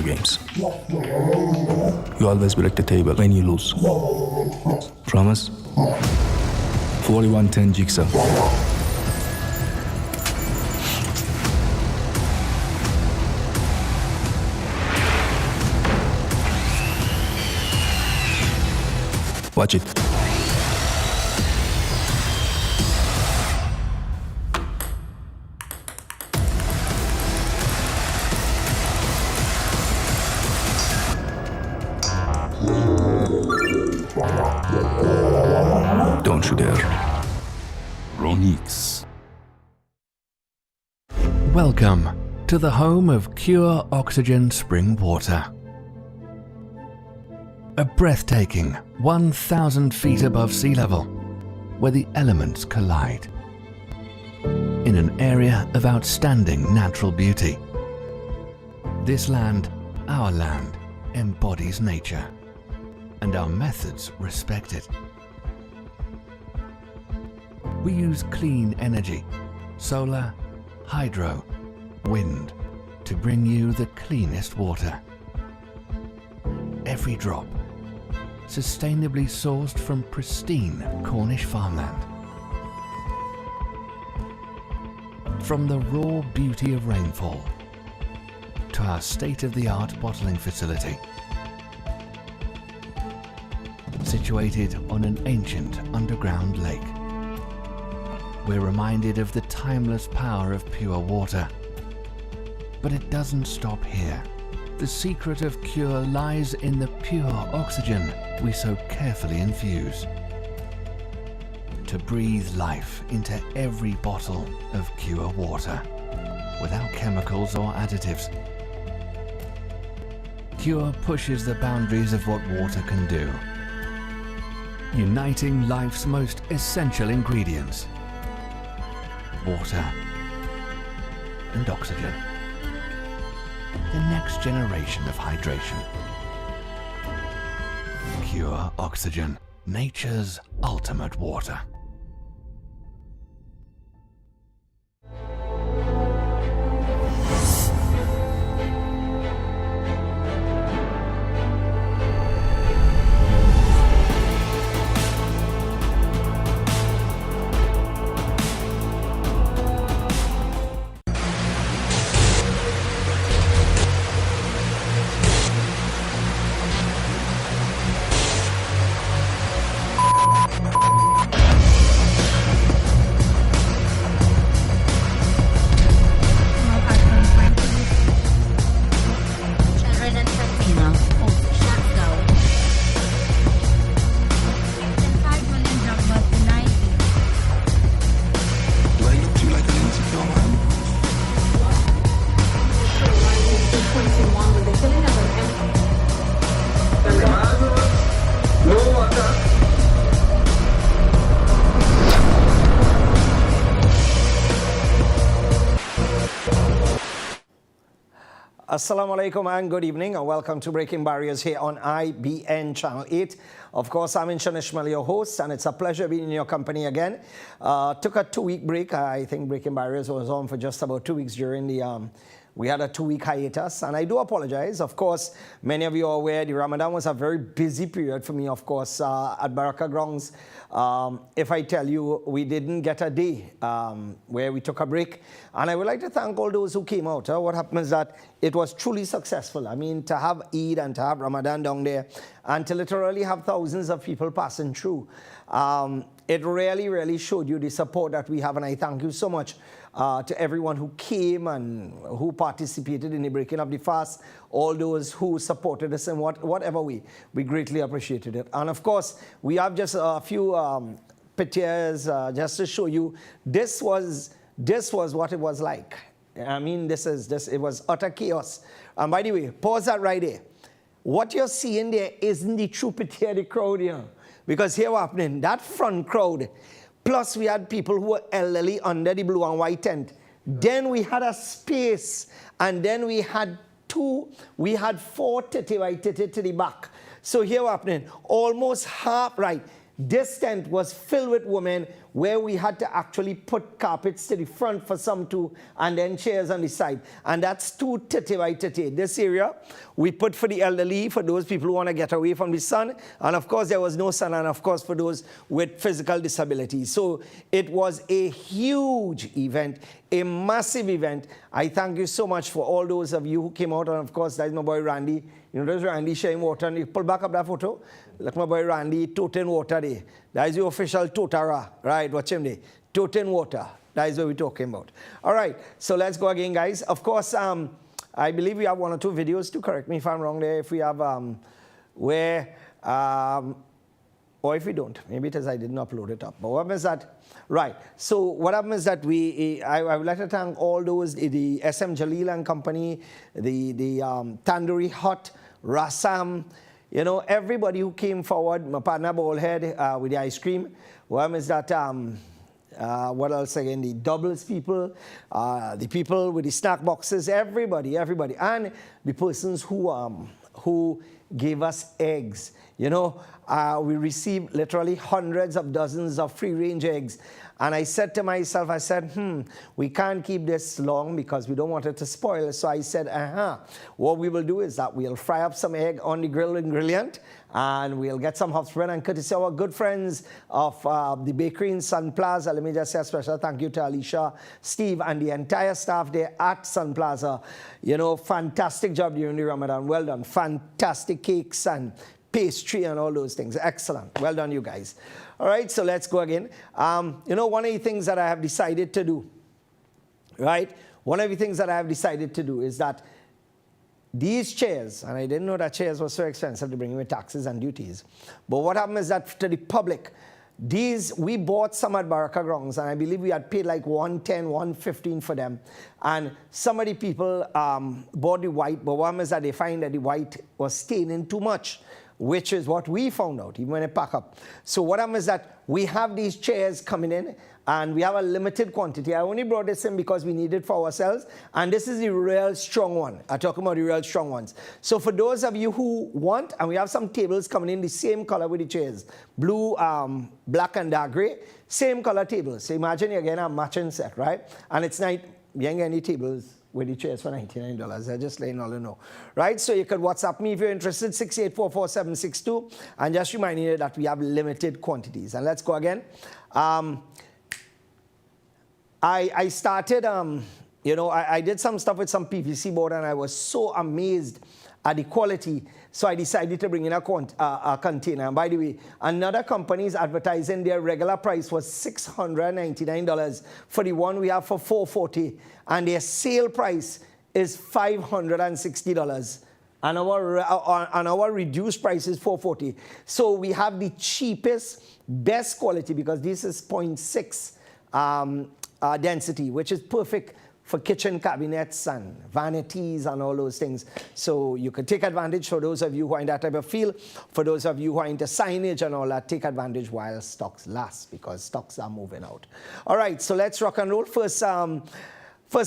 games. You always break the table when you lose. Promise? 41-10 jigsaw. Watch it. Don't you dare. Ronix. Welcome to the home of Pure Oxygen Spring Water. A breathtaking 1,000 feet above sea level, where the elements collide. In an area of outstanding natural beauty. This land, our land, embodies nature, and our methods respect it. We use clean energy, solar, hydro, wind, to bring you the cleanest water. Every drop, sustainably sourced from pristine Cornish farmland. From the raw beauty of rainfall to our state-of-the-art bottling facility, situated on an ancient underground lake. We're reminded of the timeless power of pure water. But it doesn't stop here. The secret of cure lies in the pure oxygen we so carefully infuse. To breathe life into every bottle of pure water, without chemicals or additives. Cure pushes the boundaries of what water can do, uniting life's most essential ingredients: water and oxygen. The next generation of hydration. Pure Oxygen, nature's ultimate water. Assalamu alaikum and good evening and welcome to Breaking Barriers here on IBN Channel 8. Of course, I'm Inshan Ishmael, your host, and it's a pleasure being in your company again. Took a 2-week break. I think Breaking Barriers was on for just about 2 weeks during the... we had a 2-week hiatus, and I do apologize. Of course, many of you are aware the Ramadan was a very busy period for me, of course, at Baraka Grounds. If I tell you, we didn't get a day where we took a break. And I would like to thank all those who came out. What happened is that it was truly successful. I mean, to have Eid and to have Ramadan down there and to literally have thousands of people passing through. It really, really showed you the support that we have, and I thank you so much to everyone who came and who participated in the breaking of the fast, all those who supported us in whatever way. We greatly appreciated it. And of course, we have just a few pictures just to show you this was what it was like. I mean, it was utter chaos. And by the way, pause that right there. What you're seeing there isn't the true picture of the crowd here. Because here what happening, that front crowd, plus we had people who were elderly under the blue and white tent. Then we had a space, and then we had 4 titty to the back. So here what happening, almost half, right, This tent was filled with women where we had to actually put carpets to the front for some too, and then chairs on the side. And that's 2 30 by 30. This area we put for the elderly, for those people who want to get away from the sun. And of course, there was no sun, and of course, for those with physical disabilities. So it was a huge event, a massive event. I thank you so much for all those of you who came out. And of course, that's my boy Randy. You know, there's Randy sharing water. And you pull back up that photo. Look, my boy Randy, toting water there. That is the official Totara, right? Watch him there. Toting water. That is what we're talking about. All right, so let's go again, guys. Of course, I believe we have 1 or 2 videos to correct me if I'm wrong there. If we have or if we don't, maybe it is I didn't upload it up. But what happens that, right, so what happens that I would like to thank all those, the SM Jalil and company, the Tandoori Hut, Rasam, you know, everybody who came forward, my partner Ballhead with the ice cream. What happens that, what else again, the doubles people, the people with the snack boxes, everybody, and the persons who gave us eggs. You know, we received literally hundreds of dozens of free-range eggs. And I said to myself, I said, we can't keep this long because we don't want it to spoil. So I said, what we will do is that we'll fry up some egg on the grill in Brilliant, and we'll get some hot spread. And courtesy our good friends of the bakery in Sun Plaza, let me just say a special thank you to Alicia, Steve, and the entire staff there at Sun Plaza. You know, fantastic job during the Ramadan. Well done. Fantastic cakes and pastry and all those things. Excellent. Well done, you guys. All right, so let's go again. You know, one of the things that I have decided to do, right? One of the things that I have decided to do is that these chairs, and I didn't know that chairs were so expensive to bring in with taxes and duties, but what happened is that to the public, we bought some at Baraka Grounds, and I believe we had paid like $110, $115 for them. And some of the people bought the white, but one is that they find that the white was staining too much, which is what we found out, even when they pack up. So what happens is that we have these chairs coming in, and we have a limited quantity. I only brought this in because we need it for ourselves, and this is the real strong one. I'm talking about the real strong ones. So for those of you who want, and we have some tables coming in the same color with the chairs, blue, black, and dark gray, same color tables. So imagine again a matching set, right? And it's not, you ain't get any tables with the chairs for $99. I just letting all you know, right? So you could WhatsApp me if you're interested, 6844762, and just reminding you that we have limited quantities. And let's go again. I started, you know, I did some stuff with some PVC board, and I was so amazed at the quality. So I decided to bring in a container. And by the way, another company is advertising their regular price was $699 for the one we have for $440, and their sale price is $560. And our reduced price is $440. So we have the cheapest, best quality, because this is 0.6 density, which is perfect for kitchen cabinets and vanities and all those things. So you can take advantage for those of you who are in that type of field. For those of you who are into signage and all that, take advantage while stocks last, because stocks are moving out. All right, so let's rock and roll. First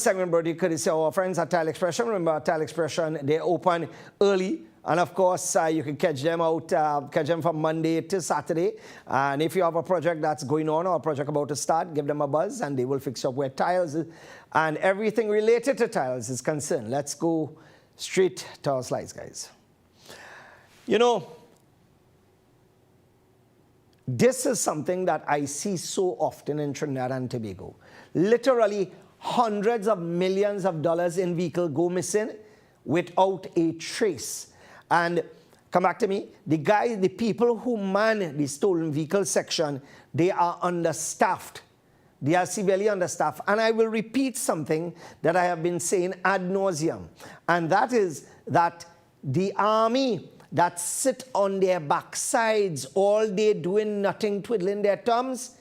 segment brought you courtesy of our friends at Tile Expression. Remember, Tile Expression, they open early. And of course, you can catch them from Monday to Saturday. And if you have a project that's going on or a project about to start, give them a buzz and they will fix up where tiles and everything related to tiles is concerned. Let's go straight to our slides, guys. You know, this is something that I see so often in Trinidad and Tobago. Literally hundreds of millions of dollars in vehicles go missing without a trace. And come back to me, the people who man the stolen vehicle section, they are understaffed. They are severely understaffed. And I will repeat something that I have been saying ad nauseum. And that is that the army that sit on their backsides all day doing nothing, twiddling their thumbs,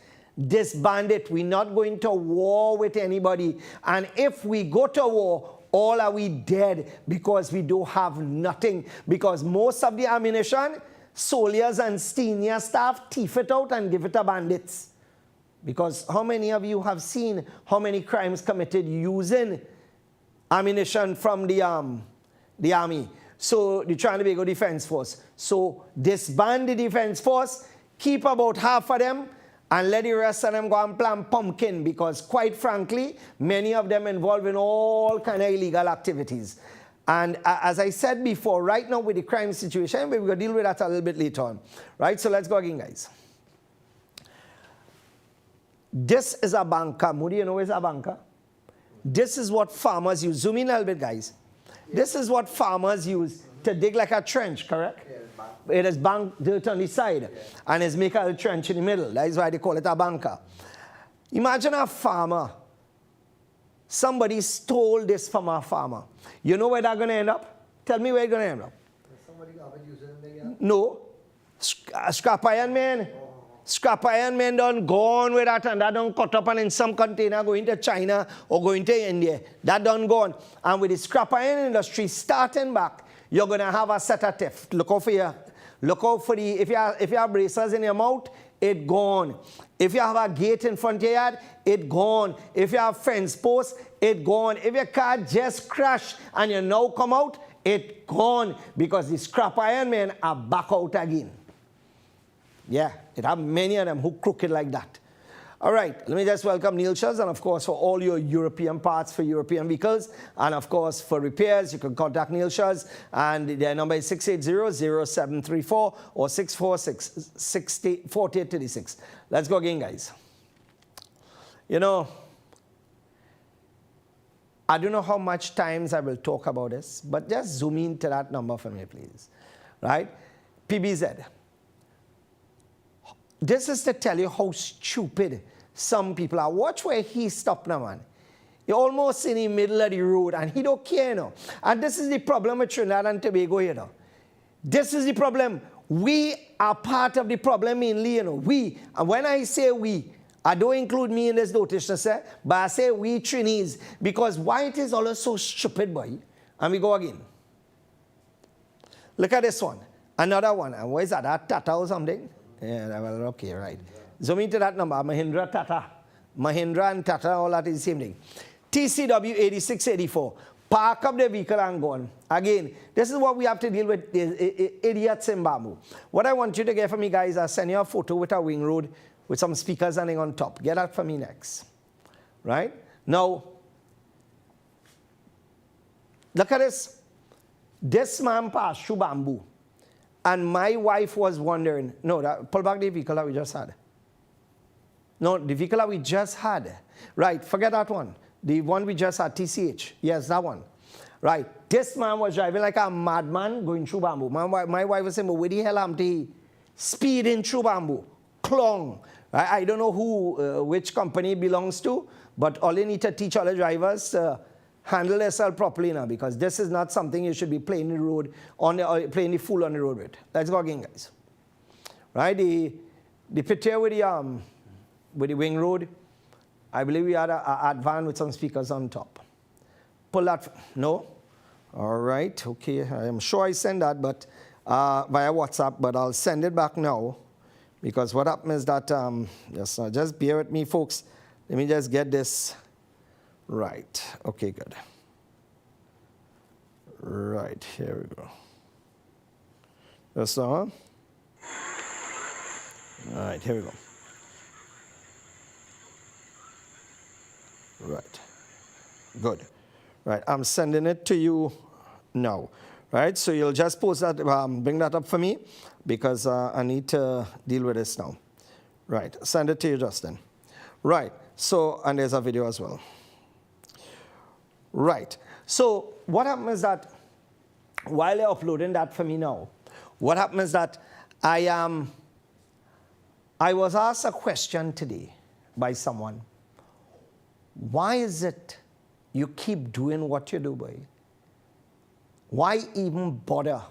disband it. We're not going to war with anybody. And if we go to war, all are we dead because we don't have nothing. Because most of the ammunition, soldiers and senior staff thief it out and give it to bandits. Because how many of you have seen how many crimes committed using ammunition from the army? So the Trinidad and Tobago Defense Force. So disband the Defense Force, keep about half of them, and let the rest of them go and plant pumpkin, because quite frankly, many of them involved in all kind of illegal activities. And as I said before, right now with the crime situation, we're going to deal with that a little bit later on. Right, so let's go again, guys. This is a banker. Moody, you know where's a banker? This is what farmers use. Zoom in a little bit, guys. This is what farmers use to dig like a trench, correct? It is bank dirt on the side, and it's make a trench in the middle. That is why they call it a banker. Imagine a farmer. Somebody stole this from a farmer. You know where that's going to end up? Tell me where it's going to end up. Somebody got it using it again? No. Scrap iron man. Scrap iron man done gone with that, and that done cut up and in some container going to China or going to India. That done gone. And with the scrap iron industry starting back, you're going to have a set of theft. Look out for you. Look out for the, if you have braces in your mouth, it gone. If you have a gate in front of your yard, it gone. If you have fence posts, it gone. If your car just crashed and you now come out, it gone. Because the scrap iron men are back out again. Yeah, it have many of them who crooked like that. All right, let me just welcome Neil Shaz, and of course for all your European parts for European vehicles, and of course for repairs, you can contact Neil Shaz, and their number is 680-0734 or 646-4836. Let's go again, guys. You know, I don't know how much times I will talk about this, but just zoom into that number for me, please. Right? PBZ. This is to tell you how stupid some people are. Watch where he stopped now, man. You're almost in the middle of the road, and he don't care now. And this is the problem with Trinidad and Tobago here now. This is the problem. We are part of the problem mainly, you know. We, and when I say we, I don't include me in this notice, sir, but I say we Trinis, because why it is always so stupid, boy. And we go again. Look at this one. Another one. And what is that? That Tata or something? Yeah, well, okay, right. Zoom into that number, Mahindra, Tata. Mahindra and Tata, all that is the same thing. TCW 8684. Park up the vehicle and gone. Again, this is what we have to deal with, idiots in Bamboo. What I want you to get for me, guys, is send you a photo with a wing road with some speakers running on top. Get that for me next. Right? Now, look at this. This man passed through Bamboo. And my wife was wondering, no, pull back the vehicle that we just had. No, the vehicle that we just had. Right, forget that one. The one we just had, TCH. Yes, that one. Right, this man was driving like a madman going through Bamboo. My wife was saying, but where the hell am I speeding through Bamboo? Clong. Right? I don't know who, which company it belongs to, but all you need to teach all the drivers handle yourself properly now, because this is not something you should be playing the road on playing the fool on the road with. Let's go again, guys. Right, the picture with the wing road, I believe we had a van with some speakers on top. Pull that, no? All right, okay, I am sure I sent that, but via WhatsApp, but I'll send it back now, because what happened is that, just bear with me, folks. Let me just get this. Right, okay, good. Right, here we go. That's the one. All right, here we go. Right, good. Right, I'm sending it to you now. Right, so you'll just post that, bring that up for me, because I need to deal with this now. Right, send it to you, Justin. Right, so, and there's a video as well. Right. So what happens is that while they're uploading that for me now, what happens is that I was asked a question today by someone. Why is it you keep doing what you do, boy? Why even bother?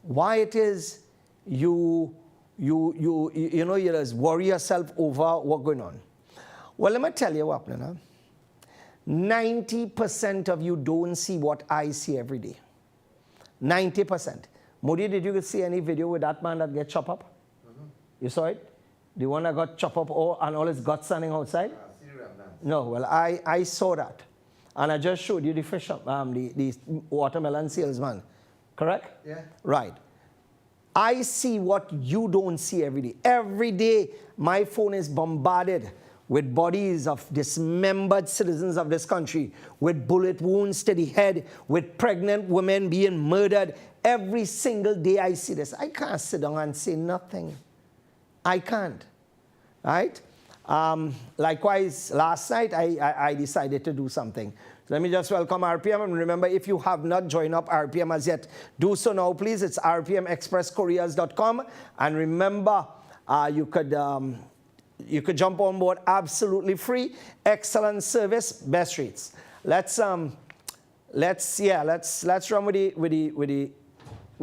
Why it is you just worry yourself over what's going on? Well, let me tell you what happened, huh? 90% of you don't see what I see every day. 90%. Modi, did you see any video with that man that gets chopped up? Mm-hmm. You saw it? The one that got chopped up and all his guts standing outside? No, well, I saw that. And I just showed you the fish, the watermelon salesman. Correct? Yeah. Right. I see what you don't see every day. Every day, my phone is bombarded with bodies of dismembered citizens of this country, with bullet wounds to the head, with pregnant women being murdered. Every single day I see this. I can't sit down and say nothing. I can't, right? Likewise, last night I decided to do something. So let me just welcome RPM. And remember, if you have not joined up RPM as yet, do so now, please. It's rpmexpresscouriers.com. And remember, you could jump on board absolutely free. Excellent service, best rates. Let's run with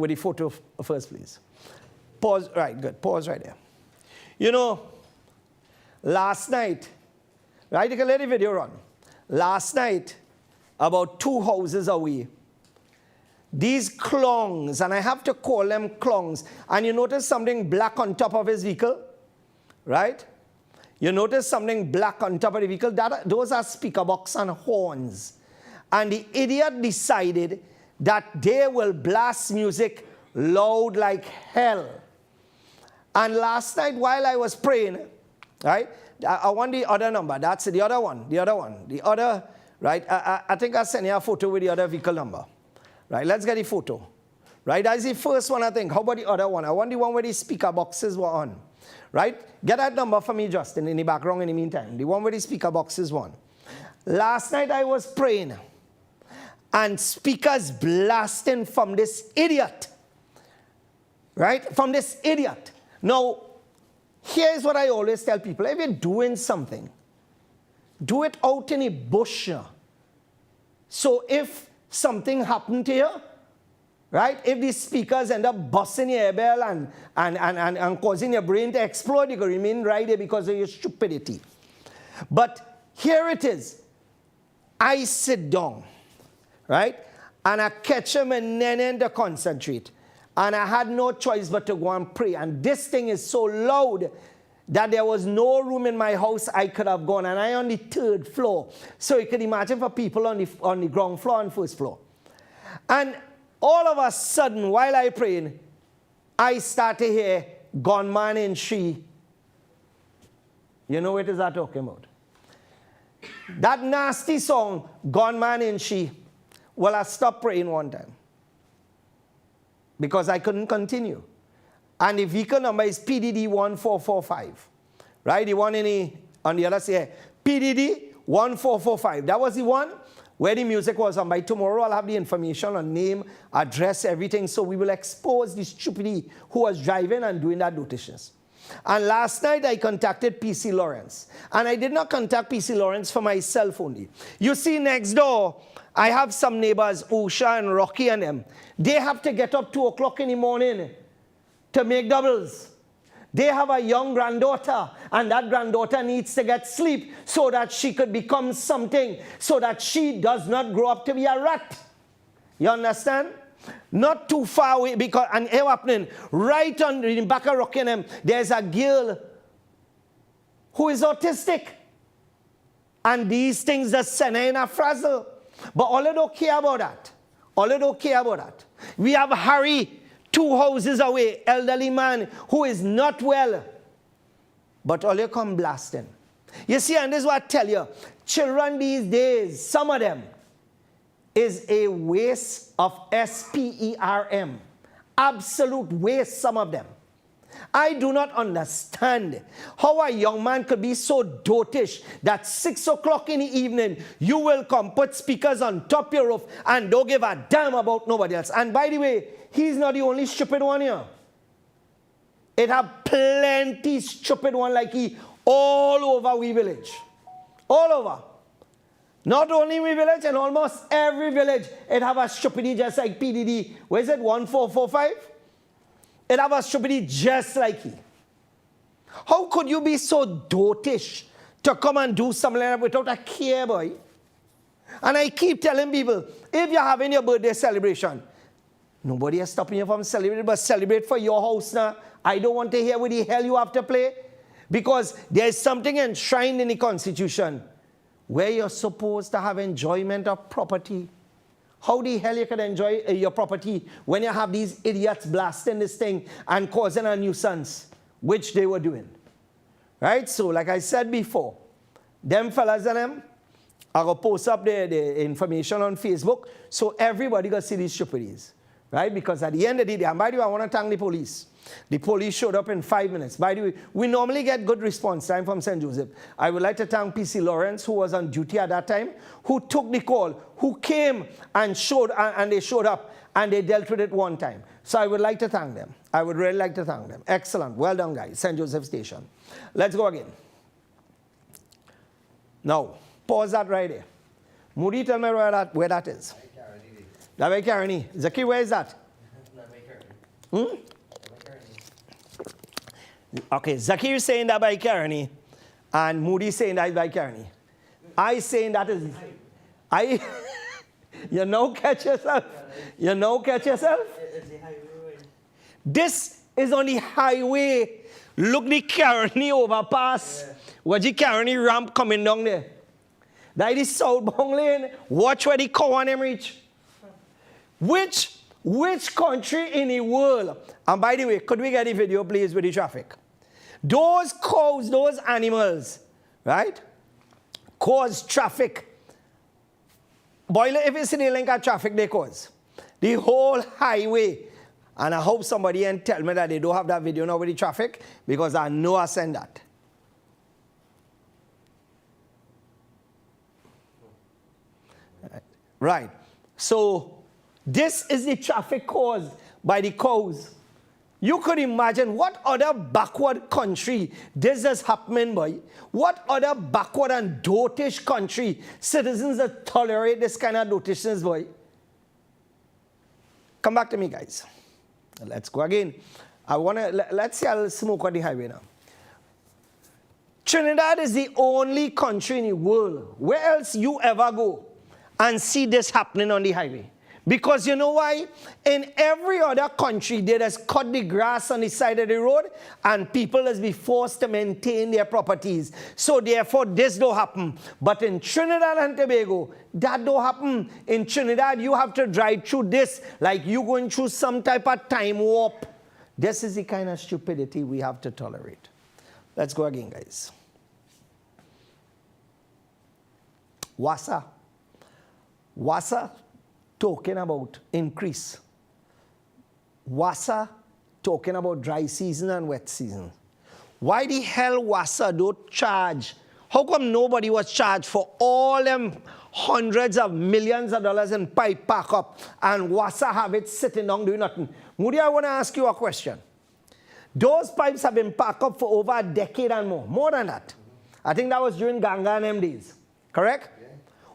the photo first, please. Pause. Right, good. Pause right there. You know, last night, right? You can let the video run. Last night, about 2 houses away, these clowns, and I have to call them clowns, and you notice something black on top of his vehicle, right? You notice something black on top of the vehicle. Those are speaker box and horns. And the idiot decided that they will blast music loud like hell. And last night while I was praying, right, I want the other number. That's the other one. The other, right, I think I sent you a photo with the other vehicle number. Right, let's get the photo. Right, that's the first one, I think. How about the other one? I want the one where the speaker boxes were on. Right? Get that number for me, Justin, in the background in the meantime. The one where the speaker boxes were on. Last night I was praying, and speakers blasting from this idiot. Right? From this idiot. Now, here's what I always tell people. If you're doing something, do it out in a bush. So if something happened to you, right? If these speakers end up busting your bell and causing your brain to explode, you can remain right there because of your stupidity. But here it is. I sit down, right? And I catch him and then to concentrate. And I had no choice but to go and pray. And this thing is so loud that there was no room in my house I could have gone. And I on the 3rd floor. So you can imagine for people on the ground floor and 1st floor. And all of a sudden, while I praying, I start to hear Gunman in She. You know what is that talking about? That nasty song, Gunman in She. Well, I stopped praying one time, because I couldn't continue. And the vehicle number is PDD 1445. Right? The one on the other side, PDD 1445. That was the one where the music was on. By tomorrow, I'll have the information on name, address, everything. So we will expose the stupidity who was driving and doing that notitions. And last night, I contacted PC Lawrence. And I did not contact PC Lawrence for myself only. You see, next door, I have some neighbors, Usha and Rocky and them. They have to get up 2 o'clock in the morning to make doubles. They have a young granddaughter, and that granddaughter needs to get sleep so that she could become something, so that she does not grow up to be a rat. You understand? Not too far away, because, and it's happening right on the back of Rockingham, there's a girl who is autistic. And these things just send her in a frazzle. But all they don't care about that. All they don't care about that. We have Harry, 2 houses away, elderly man who is not well. But all you come blasting. You see, and this is what I tell you. Children these days, some of them, is a waste of sperm. Absolute waste, some of them. I do not understand how a young man could be so dotish that 6 o'clock in the evening, you will come put speakers on top of your roof and don't give a damn about nobody else. And by the way, he's not the only stupid one here. It have plenty stupid one like he all over we village. All over. Not only we village, and almost every village, it have a stupidity just like PDD. Where is it? 1445? It have a stupidity just like he. How could you be so dotish to come and do something like that without a care, boy? And I keep telling people, if you're having your birthday celebration, nobody is stopping you from celebrating, but celebrate for your house now. I don't want to hear what the hell you have to play, because there's something enshrined in the Constitution where you're supposed to have enjoyment of property. How the hell you can enjoy your property when you have these idiots blasting this thing and causing a nuisance, which they were doing? Right? So, like I said before, them fellas and them, I will post up the information on Facebook so everybody can see these stupidities. Right? Because at the end of the day, and by the way, I want to thank the police. The police showed up in 5 minutes. By the way, we normally get good response time from St. Joseph. I would like to thank PC Lawrence, who was on duty at that time, who took the call, who came and they showed up, and they dealt with it one time. So I would like to thank them. I would really like to thank them. Excellent. Well done, guys. St. Joseph Station. Let's go again. Now, pause that right there. Moody, tell me where that is. That by Caroni. Zaki, where is that? Okay, Zaki is saying that by Caroni, and Moody saying that by Caroni. I saying that is... You know, catch yourself. You know, catch yourself. This is on the highway. Look the Caroni overpass. What's the Caroni ramp coming down there? That is southbound lane. Watch where the cow and them reach. Which country in the world? And by the way, could we get a video, please, with the traffic? Those cows, those animals, right, cause traffic. Boiler, if you see the link of traffic, they cause. The whole highway. And I hope somebody can tell me that they don't have that video now with the traffic, because I know I send that. Right. So, this is the traffic caused by the cows. You could imagine what other backward country this is happening by. What other backward and dotish country citizens that tolerate this kind of dotishness by. Come back to me, guys. Let's go again. Let's see a little smoke on the highway now. Trinidad is the only country in the world where else you ever go and see this happening on the highway. Because you know why? In every other country, they just cut the grass on the side of the road and people will be forced to maintain their properties. So therefore, this don't happen. But in Trinidad and Tobago, that don't happen. In Trinidad, you have to drive through this like you going through some type of time warp. This is the kind of stupidity we have to tolerate. Let's go again, guys. Wassa talking about increase. Wassa talking about dry season and wet season. Why the hell Wassa don't charge? How come nobody was charged for all them hundreds of millions of dollars in pipe pack up and Wassa have it sitting down doing nothing? Moody, I want to ask you a question. Those pipes have been packed up for over a decade and more than that. I think that was during Ganga and them days, correct?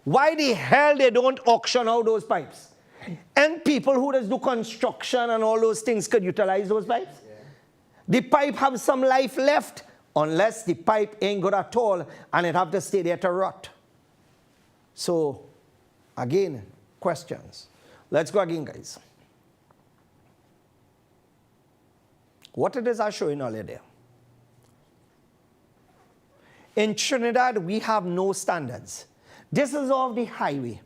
Why the hell they don't auction out those pipes? And people who just do construction and all those things could utilize those pipes. The pipe have some life left, unless the pipe ain't good at all and it have to stay there to rot. So, again, questions. Let's go again, guys. What it is I showing earlier there. In Trinidad, we have no standards. This is off the highway.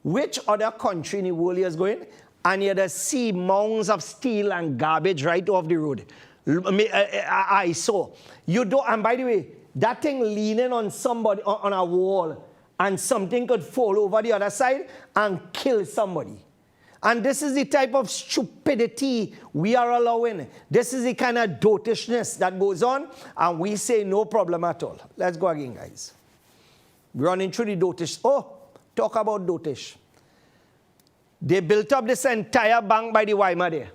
Which other country in the world is going? And you just see mounds of steel and garbage right off the road. I saw. You don't, and by the way, that thing leaning on somebody, on a wall, and something could fall over the other side and kill somebody. And this is the type of stupidity we are allowing. This is the kind of dotishness that goes on, and we say no problem at all. Let's go again, guys. Running through the dotish. Oh, talk about dotish. They built up this entire bank by the Weimar there.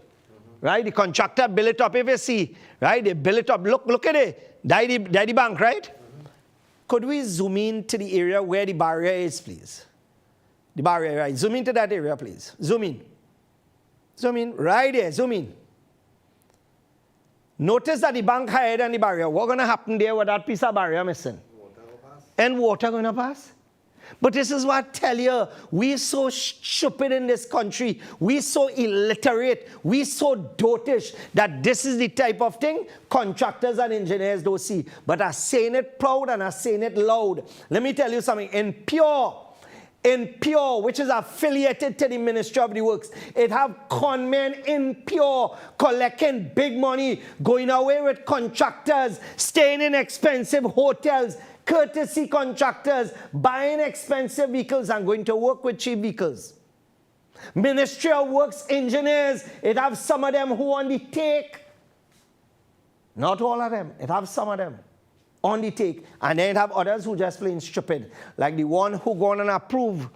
Right? The contractor built it up. If you see, right? They built it up. Look at it. That's the bank, right? Could we zoom in to the area where the barrier is, please? The barrier, right? Zoom into that area, please. Zoom in. Zoom in. Right there. Zoom in. Notice that the bank higher than the barrier. What's going to happen there with that piece of barrier missing? And water going to pass? But this is what I tell you. We're so stupid in this country. We're so illiterate. We're so dotish that this is the type of thing contractors and engineers don't see. But I'm saying it proud and I'm saying it loud. Let me tell you something. In pure in Pure, which is affiliated to the Ministry of the Works. It have conmen in Pure collecting big money, going away with contractors, staying in expensive hotels, courtesy contractors, buying expensive vehicles and going to work with cheap vehicles. Ministry of Works engineers, it have some of them who on the take. Not all of them, it have some of them on the take. And then it have others who just plain stupid. Like the one who gone and approve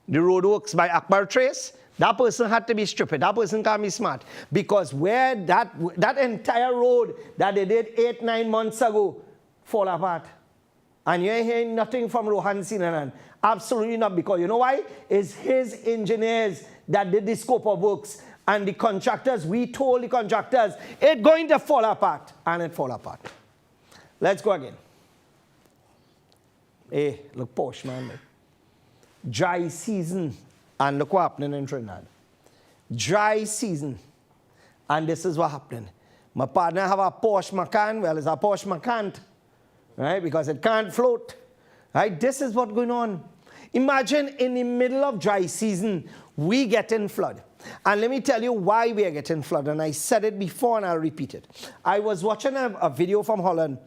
the roadworks by Akbar Trace. That person had to be stupid. That person can't be smart. Because where that entire road that they did 8-9 months ago fall apart. And you ain't hearing nothing from Rohan Sinanan. Absolutely not. Because you know why? It's his engineers that did the scope of works. And the contractors, we told the contractors, it's going to fall apart. And it fall apart. Let's go again. Hey, look posh, man. Dry season. And look what happening in Trinidad. Dry season. And this is what happening. My partner have a Porsche Macan. Well, it's a Porsche Macan. Right? Because it can't float. Right? This is what's going on. Imagine in the middle of dry season, we get in flood. And let me tell you why we are getting flood. And I said it before and I'll repeat it. I was watching a video from Holland.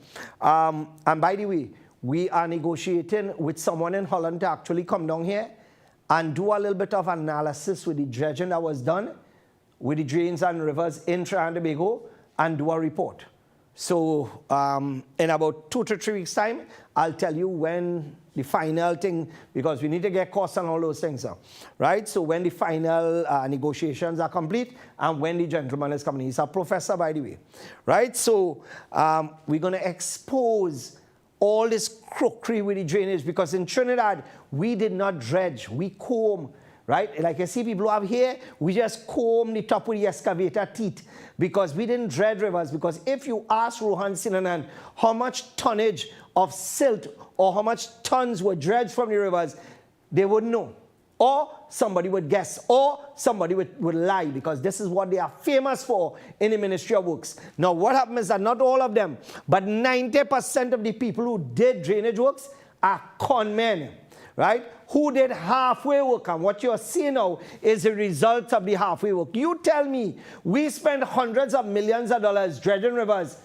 And by the way, we are negotiating with someone in Holland to actually come down here and do a little bit of analysis with the dredging that was done with the drains and rivers in Trinidad and Tobago and do a report. So in about 2 to 3 weeks' time, I'll tell you when the final thing, because we need to get costs and all those things up, right? So when the final negotiations are complete and when the gentleman is coming, he's a professor, by the way, right? So we're going to expose all this crookery with the drainage, because in Trinidad, we did not dredge, we comb, right? Like you see people have here, we just comb the top with the excavator teeth because we didn't dredge rivers. Because if you ask Rohan Sinanan how much tonnage of silt or how much tons were dredged from the rivers, they wouldn't know. Or somebody would guess, or somebody would lie, because this is what they are famous for in the Ministry of Works. Now what happens is that not all of them, but 90% of the people who did drainage works are con men, right? Who did halfway work, and what you're seeing now is the result of the halfway work. You tell me, we spend hundreds of millions of dollars dredging rivers,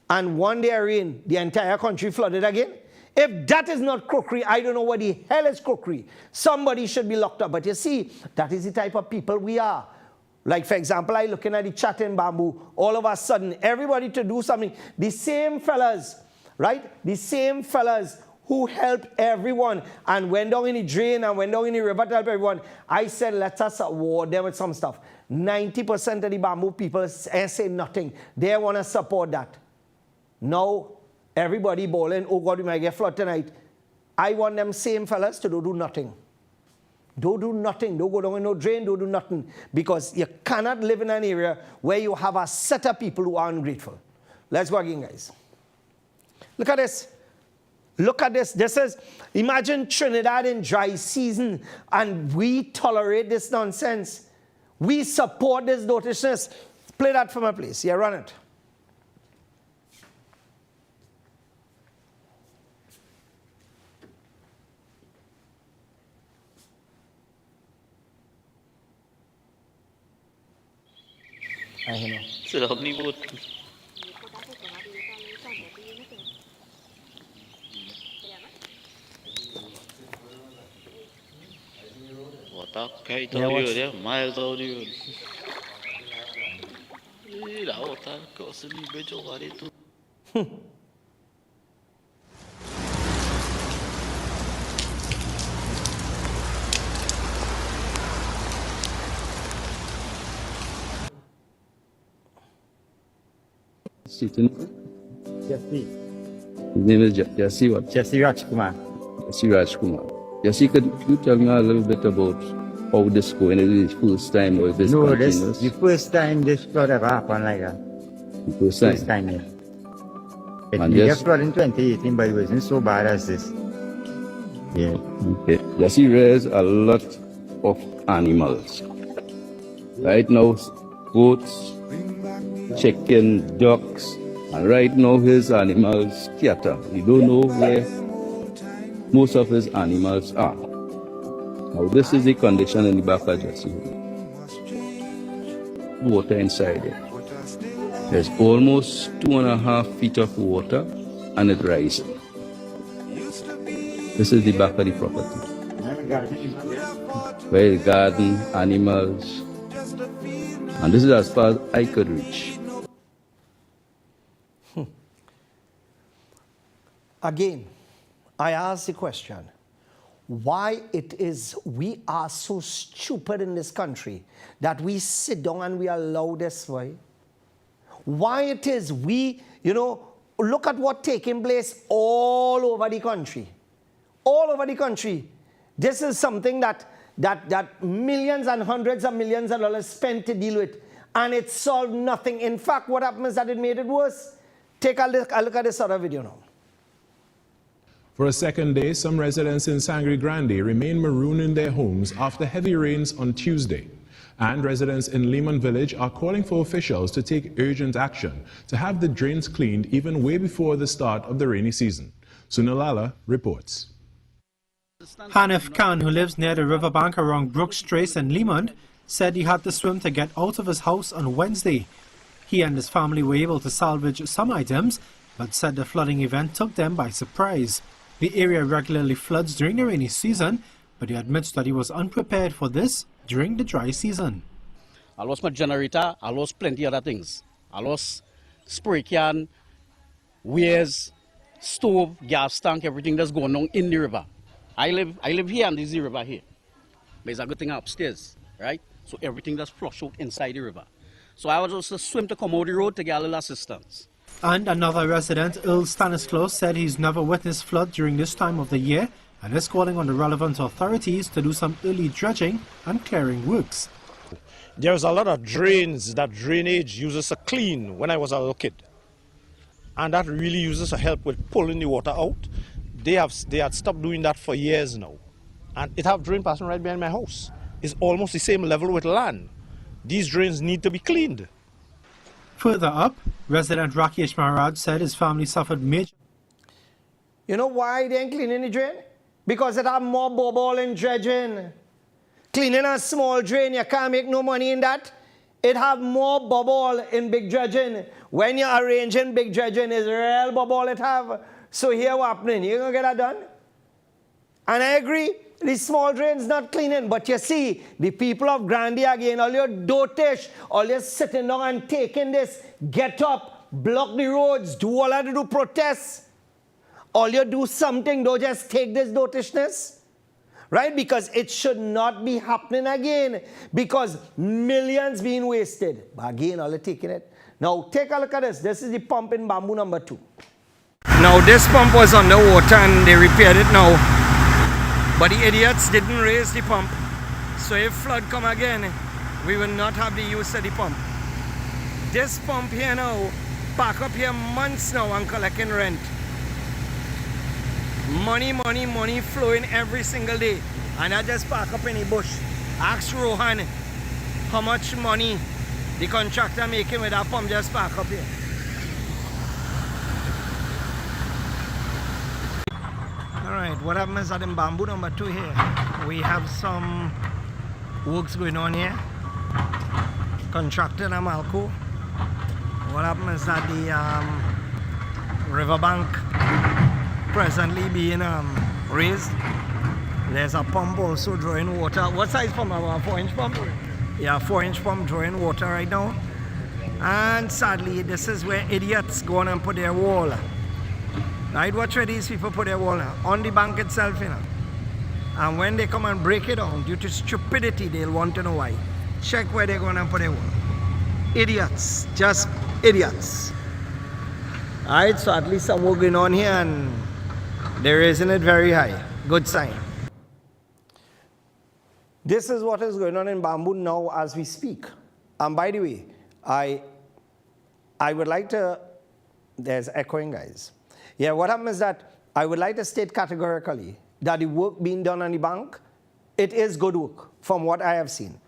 and one day rain, the entire country flooded again? If that is not crookery, I don't know what the hell is crookery. Somebody should be locked up. But you see, that is the type of people we are. Like, for example, I looking at the chat in Bamboo, all of a sudden, everybody to do something. The same fellas, right? The same fellas who helped everyone and went down in the drain and went down in the river to help everyone. I said, let us award them with some stuff. 90% of the Bamboo people say nothing. They want to support that. Now, everybody bawling, oh God, we might get flood tonight. I want them same fellas to do nothing. Don't do nothing. Don't go down in no drain. Don't do nothing. Because you cannot live in an area where you have a set of people who are ungrateful. Let's go again, guys. Look at this. Look at this. This is, imagine Trinidad in dry season and we tolerate this nonsense. We support this noticiousness. Play that for my place. Yeah, run it. Sudah Hollywood. Otak kayak tahu dia, mile tahu dia. Dah otak kau seni bejo hari tu. Jesse. His name is Jesse what? Jesse Rajkumar. Jesse Rajkumar. Jesse, could you tell me a little bit about how this going? Is it first time or is this continuous? This the first time this flood ever happened like that. The first time? First time, yeah. It And did yes- flood in 2018, but it wasn't so bad as this. Yeah. Okay. Jesse rears a lot of animals. Right now, goats, chicken, ducks, and right now his animals scatter. We don't know where most of his animals are. Now this is the condition in the back of Jesse. Water inside it. There's almost 2.5 feet of water and it rising. This is the back of the property. Where the garden, animals, and this is as far as I could reach. Again, I ask the question, why it is we are so stupid in this country that we sit down and we allow this way? Why it is we, look at what taking place all over the country. All over the country. This is something that millions and hundreds of millions of dollars spent to deal with, and it solved nothing. In fact, what happened is that it made it worse. Take a look at this other video now. For a second day, some residents in Sangre Grande remain marooned in their homes after heavy rains on Tuesday. And residents in Lehman Village are calling for officials to take urgent action to have the drains cleaned even way before the start of the rainy season. Sunilala reports. Hanif Khan, who lives near the riverbank around Brooks Trace in Lehman, said he had to swim to get out of his house on Wednesday. He and his family were able to salvage some items, but said the flooding event took them by surprise. The area regularly floods during the rainy season, but he admits that he was unprepared for this during the dry season. I lost my generator, I lost plenty other things. I lost spray can, weirs, stove, gas tank, everything that's going on in the river. I live here and there's the river here. But it's a good thing upstairs, right? So everything that's flushed out inside the river. So I was just swim to come out the road to get a little assistance. And another resident, Earl Stanislaus, said he's never witnessed flood during this time of the year and is calling on the relevant authorities to do some early dredging and clearing works. There's a lot of drains that drainage uses to clean when I was a little kid. And that really uses to help with pulling the water out. They had stopped doing that for years now. And it have drain passing right behind my house. It's almost the same level with land. These drains need to be cleaned. Further up, resident Rakesh Maharaj said his family suffered major... You know why they ain't cleaning the drain? Because it have more bubble in dredging. Cleaning a small drain, you can't make no money in that. It have more bubble in big dredging. When you're arranging big dredging, it's real bubble it have. So here what happening? You gonna get that done? And I agree, the small drains not cleaning. But you see, the people of Grandy again, all your dotish, all your sitting down and taking this, get up, block the roads, do all that to do protests. All you do something, don't just take this dotishness. Right? Because it should not be happening again. Because millions being wasted. But again, all you're taking it. Now, take a look at this. This is the pump in Bamboo number 2. Now, this pump was underwater and they repaired it now. But the idiots didn't raise the pump. So if flood come again, we will not have the use of the pump. This pump here now, park up here months now and collecting rent. Money, money, money flowing every single day. And I just park up in the bush. Ask Rohan how much money the contractor making with that pump just park up here. Alright, what happens is that in Bamboo number 2 here, we have some works going on here. Contractor in Amalco. What happens is that the riverbank presently being raised. There's a pump also drawing water. What size pump? A 4-inch pump? Yeah, 4-inch pump drawing water right now. And sadly, this is where idiots go on and put their wall. Right, watch where these people put their wall on the bank itself, And when they come and break it down, due to stupidity, they'll want to know why. Check where they're going to put their wall. Idiots, just idiots. Alright, so at least some work going on here and they're raising it very high. Good sign. This is what is going on in Bamboo now as we speak. And by the way, I would like to, there's echoing guys. Yeah, what happens is that I would like to state categorically that the work being done on the bank, it is good work from what I have seen,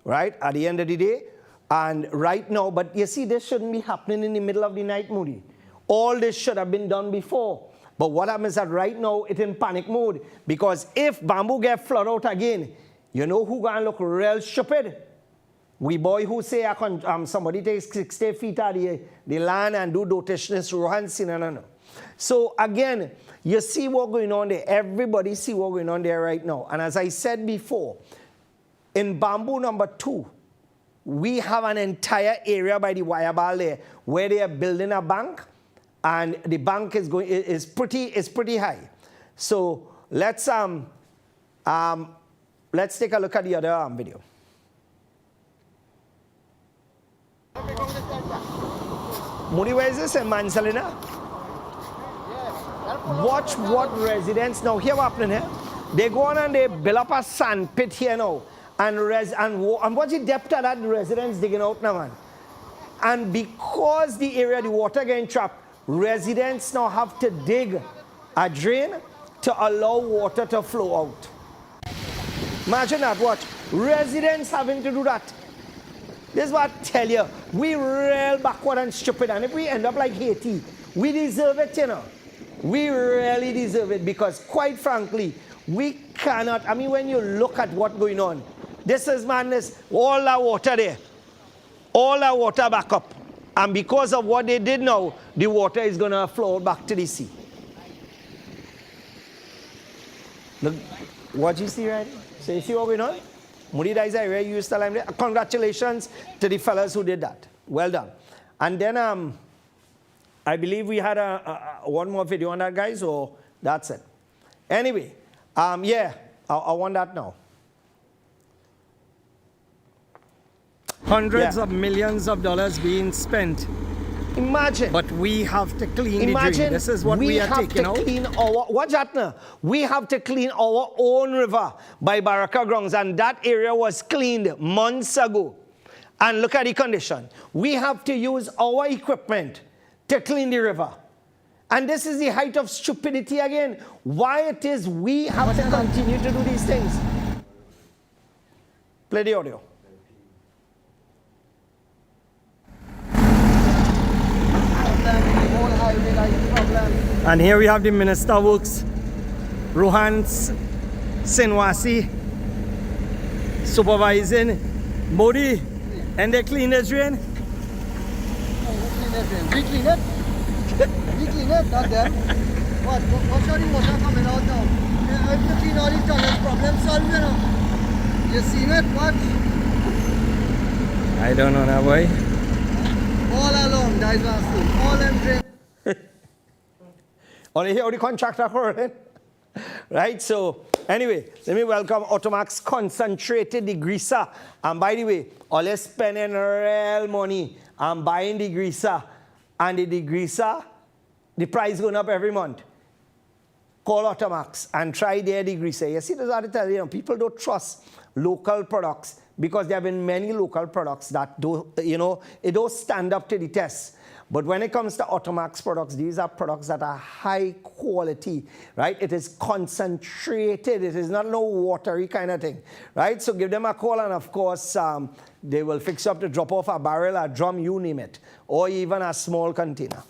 right? At the end of the day, and right now, but you see, this shouldn't be happening in the middle of the night, Moody. All this should have been done before. But what happens is that right now it's in panic mode, because if Bamboo get flooded out again, you know who gonna look real stupid? We boy who say somebody takes 60 feet of the land and do dotations, no. So again, you see what's going on there. Everybody see what's going on there right now. And as I said before, in Bamboo number 2, we have an entire area by the wire ball there where they are building a bank, and the bank is pretty high. So let's take a look at the other video. Moody, where is this in Mansalina? Watch what residents now. Here what happening here? They go on and they build up a sand pit here now. And what's the depth of that residents digging out now, man? And because the area, the water getting trapped, residents now have to dig a drain to allow water to flow out. Imagine that, watch. Residents having to do that. This is what I tell you. We real backward and stupid. And if we end up like Haiti, we deserve it, you know. We really deserve it, because quite frankly, we cannot. I mean, when you look at what's going on, this is madness. All that water there. All that water back up. And because of what they did now, the water is going to flow back to the sea. Look, what you see right here? So you see what's going on? Moody Dice area, you used to line there. Congratulations to the fellas who did that. Well done. And then I believe we had one more video on that, guys, so that's it. Anyway, yeah, I want that now. Hundreds of millions of dollars being spent. Imagine. But we have to clean the drain. This is what we are taking out. Watch that now. We have to clean our own river by Baraka Grounds, and that area was cleaned months ago. And look at the condition. We have to use our equipment to clean the river. And this is the height of stupidity again. Why it is we have to continue to do these things. Play the audio. And here we have the Minister of Works, Rohan Sinwasi, supervising Modi, and they clean the drain. We clean it. We clean it, not them. What's all the water coming out now? We have to clean all the tunnels. Problem solved, you know. You seen it? What? I don't know that boy. All along, that is what I'm saying. All them drains. Only here the contractor for it. Right, so anyway, let me welcome Automax Concentrated Degreaser. And by the way, all is spending real money and buying the degreaser. And the degreaser, the price going up every month. Call Automax and try their degreaser. You see, that's what I tell you, people don't trust local products, because there have been many local products that it don't stand up to the test. But when it comes to Automax products, these are products that are high quality, right? It is concentrated. It is not no watery kind of thing, right? So give them a call, and of course, they will fix up to drop off a barrel, a drum, you name it, or even a small container,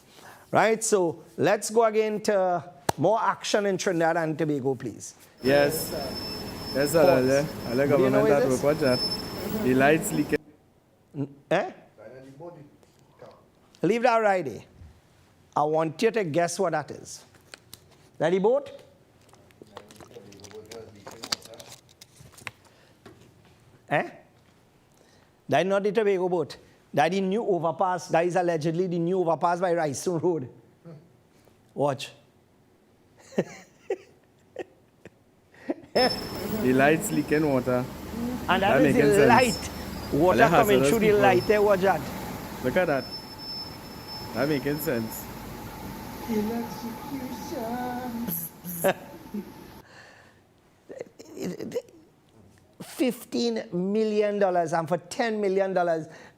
right? So let's go again to more action in Trinidad and Tobago, please. Yes. Yes, sir. I like government that work. Watch that. The lights leaking. Eh? Leave that right there. I want you to guess what that is. That the boat? Eh? That is not the Tobago boat. That is the new overpass. That is allegedly the new overpass by Ricestone Road. Watch. The lights leaking water. And that is the light. Water coming through the light there. Watch that. Look at that. That making sense. $15 million, and for $10 million,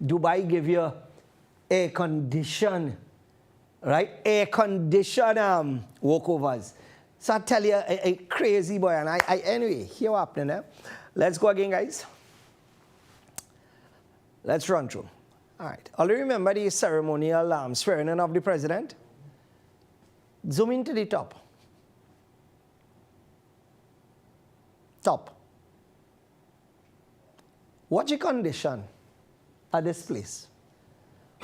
Dubai give you air condition, right? Air condition walkovers. So I tell you, a crazy boy. And anyway, here what happening there. Let's go again, guys. Let's run through. All right. All you remember the ceremonial swearing in of the president? Zoom into the top. Top. What's the condition at this place?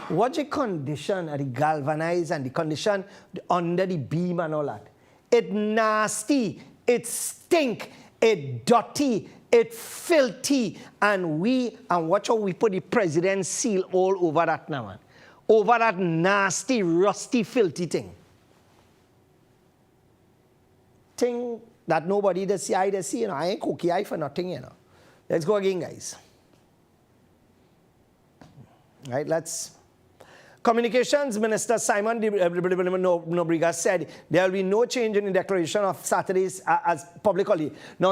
What's the condition at the galvanized and the condition under the beam and all that? It nasty, it stink, it dirty, it filthy, and watch how we put the president's seal all over that now, man. Over that nasty, rusty, filthy thing. Thing that nobody does see, I see, you know, I ain't cookie eye for nothing, you know. Let's go again, guys. Right, let's. Communications Minister Simon Nobriga said there will be no change in the declaration of Saturdays as public holiday. Now,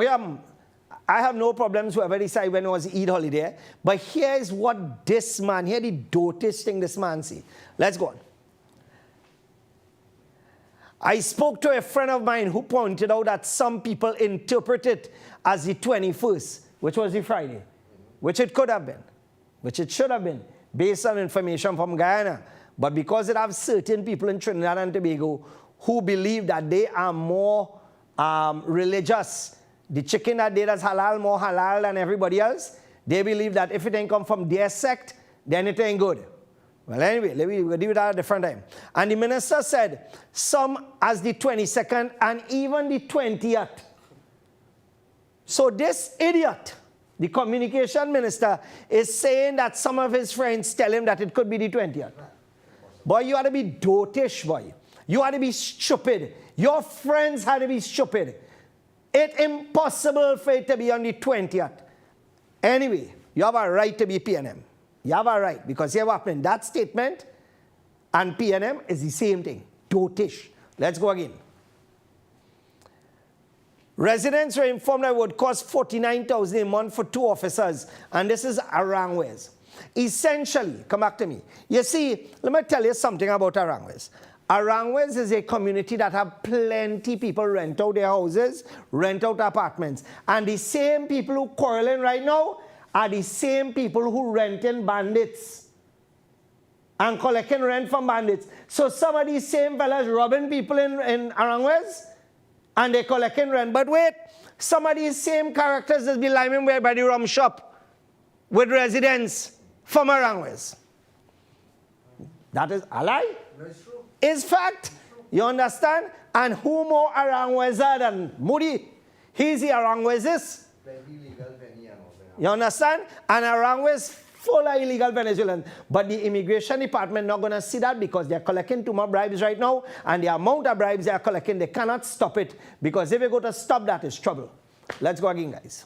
I have no problems whoever decide when it was Eid holiday, but here is what this man, here the dotish thing this man see. Let's go on. I spoke to a friend of mine who pointed out that some people interpret it as the 21st, which was the Friday, which it could have been, which it should have been, based on information from Guyana. But because it has certain people in Trinidad and Tobago who believe that they are more religious, the chicken that they does halal, more halal than everybody else, they believe that if it ain't come from their sect, then it ain't good. Well, anyway, we'll do that at a different time. And the minister said, some as the 22nd and even the 20th. So this idiot, the communication minister, is saying that some of his friends tell him that it could be the 20th. Boy, you ought to be dotish, boy. You ought to be stupid. Your friends had to be stupid. It's impossible for it to be on the 20th. Anyway, you have a right to be PNM. You have a right, because here what happened, that statement and PNM is the same thing. Dotish. Let's go again. Residents were informed that it would cost $49,000 a month for 2 officers, and this is Arangwes. Essentially, come back to me. You see, let me tell you something about Arangwes. Arangwes is a community that have plenty people rent out their houses, rent out apartments, and the same people who quarreling right now are the same people who renting bandits and collecting rent from bandits. So some of these same fellas robbing people in Arangwes, and they're collecting rent. But wait, some of these same characters that be lying by the rum shop with residents from Arangwes. That is a lie. That's true. It's fact. You understand? And who more Arangweser than Moody? He's the Arangweses. You understand? And Arangwes full of illegal Venezuelans. But the immigration department not going to see that because they're collecting too much bribes right now. And the amount of bribes they're collecting, they cannot stop it. Because if they go to stop that, it's trouble. Let's go again, guys.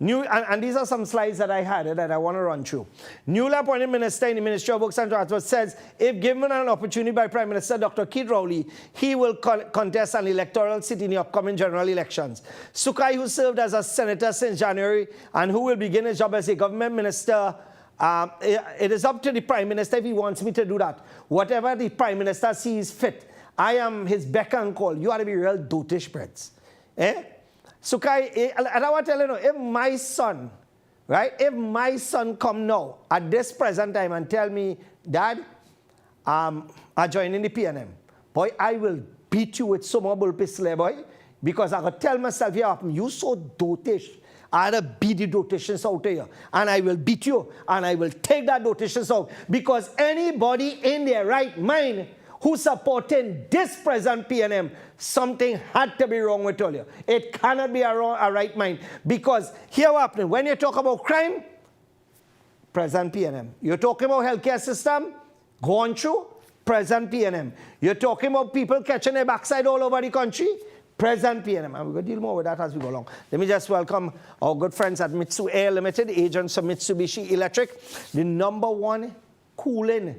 And these are some slides that I had that I want to run through. Newly appointed minister in the Ministry of Works and Transport says if given an opportunity by Prime Minister Dr. Keith Rowley, he will contest an electoral seat in the upcoming general elections. Sukai, who served as a senator since January and who will begin his job as a government minister, it is up to the Prime Minister if he wants me to do that. Whatever the Prime Minister sees fit. I am his beck and call. You ought to be real dotish, Brits. Eh? Sukai, and I want to tell you, if my son, right, if my son come now at this present time and tell me, Dad, I'm joining the PNM, boy, I will beat you with some more bull pistol, boy, because I could tell myself, yeah, you so dotish. I had to beat the dotations out of you, and I will beat you, and I will take that dotations out, because anybody in their right mind who supporting this present PNM, something had to be wrong with all you. It cannot be a right mind. Because here what happening, when you talk about crime, present PNM. You're talking about healthcare system, gone through, present PNM. You're talking about people catching their backside all over the country, present PNM. And we're going to deal more with that as we go along. Let me just welcome our good friends at Mitsu Air Limited, agents of Mitsubishi Electric, the #1 cooling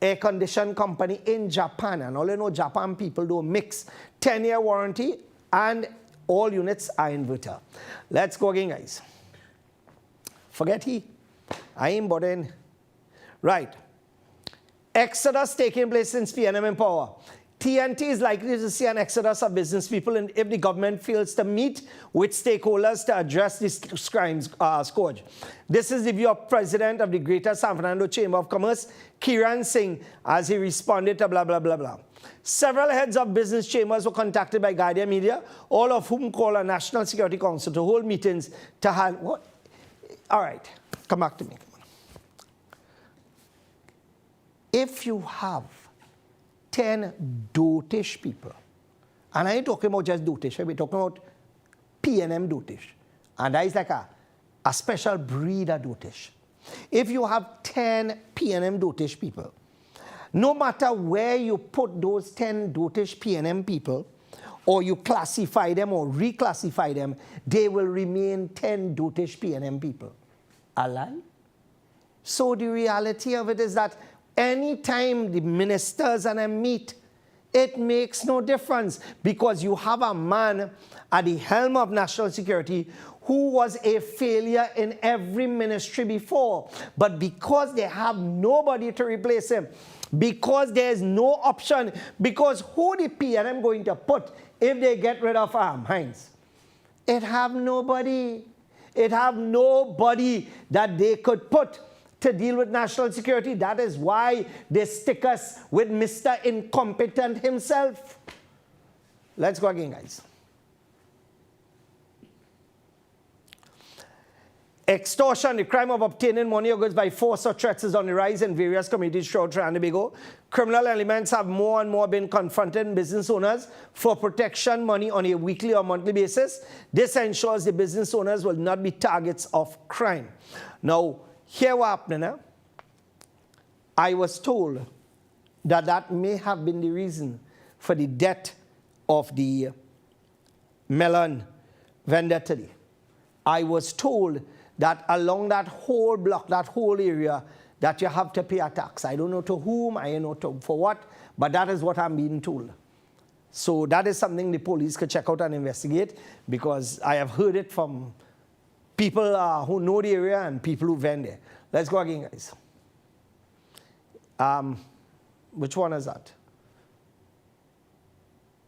air-conditioned company in Japan. And all you know, Japan people do mix 10-year warranty and all units are inverter. Let's go again, guys. Forget he. I ain't bothering. Right. Exodus taking place since PNM in power. TNT is likely to see an exodus of business people if the government fails to meet with stakeholders to address this crime scourge. This is the view of President of the Greater San Fernando Chamber of Commerce, Kiran Singh, as he responded to blah, blah, blah, blah. Several heads of business chambers were contacted by Guardian Media, all of whom called a National Security Council to hold meetings to have... What? All right, come back to me. If you have 10 dotish people, and I ain't talking about just dotish, we're talking about P&M dotish, and that is like a special breed of dotish. If you have 10 P&M dotish people, no matter where you put those 10 dotish P&M people, or you classify them or reclassify them, they will remain 10 dotish P&M people. A lie? So the reality of it is that anytime the ministers and them meet, it makes no difference, because you have a man at the helm of national security who was a failure in every ministry before. But because they have nobody to replace him, because there's no option, because who the PNM going to put if they get rid of Hines? It have nobody. It have nobody that they could put to deal with national security. That is why they stick us with Mr. Incompetent himself. Let's go again, guys. Extortion, the crime of obtaining money or goods by force or threats, is on the rise in various communities throughout Trinidad and Tobago. Criminal elements have more and more been confronting business owners for protection money on a weekly or monthly basis. This ensures the business owners will not be targets of crime. Now, here what happened, eh? I was told that that may have been the reason for the death of the melon vendor today. I was told that along that whole block, that whole area, that you have to pay a tax. I don't know to whom, I don't know for what, but that is what I'm being told. So that is something the police could check out and investigate, because I have heard it from people who know the area and people who vend there. Let's go again, guys. Which one is that?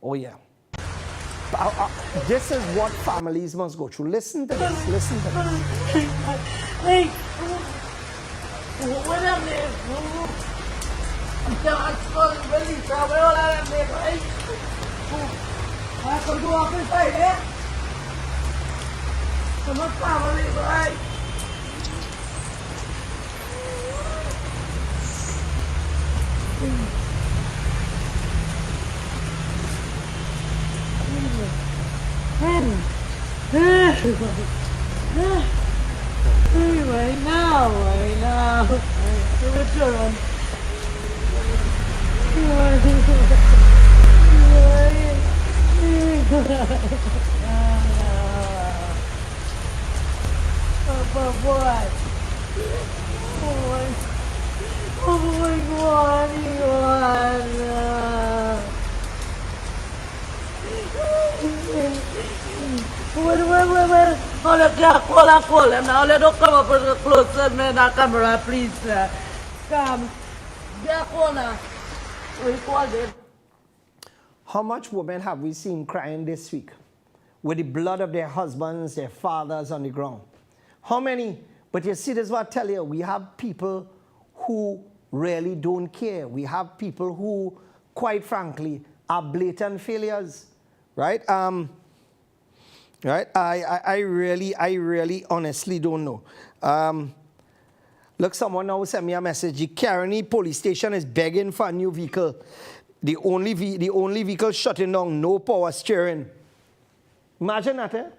Oh, yeah. This is what families must go through. Listen to this. Listen to this. Hey, what am I? Right now. Return. Call him now. Let him come up closer to the camera, please. Come. We call him. How much women have we seen crying this week with the blood of their husbands, their fathers on the ground? How many? But you see, this is what I tell you. We have people who really don't care. We have people who, quite frankly, are blatant failures, right? Right? I really honestly don't know. Look, someone now sent me a message. The Caroni police station is begging for a new vehicle. The only vehicle shutting down, no power steering. Imagine that, eh?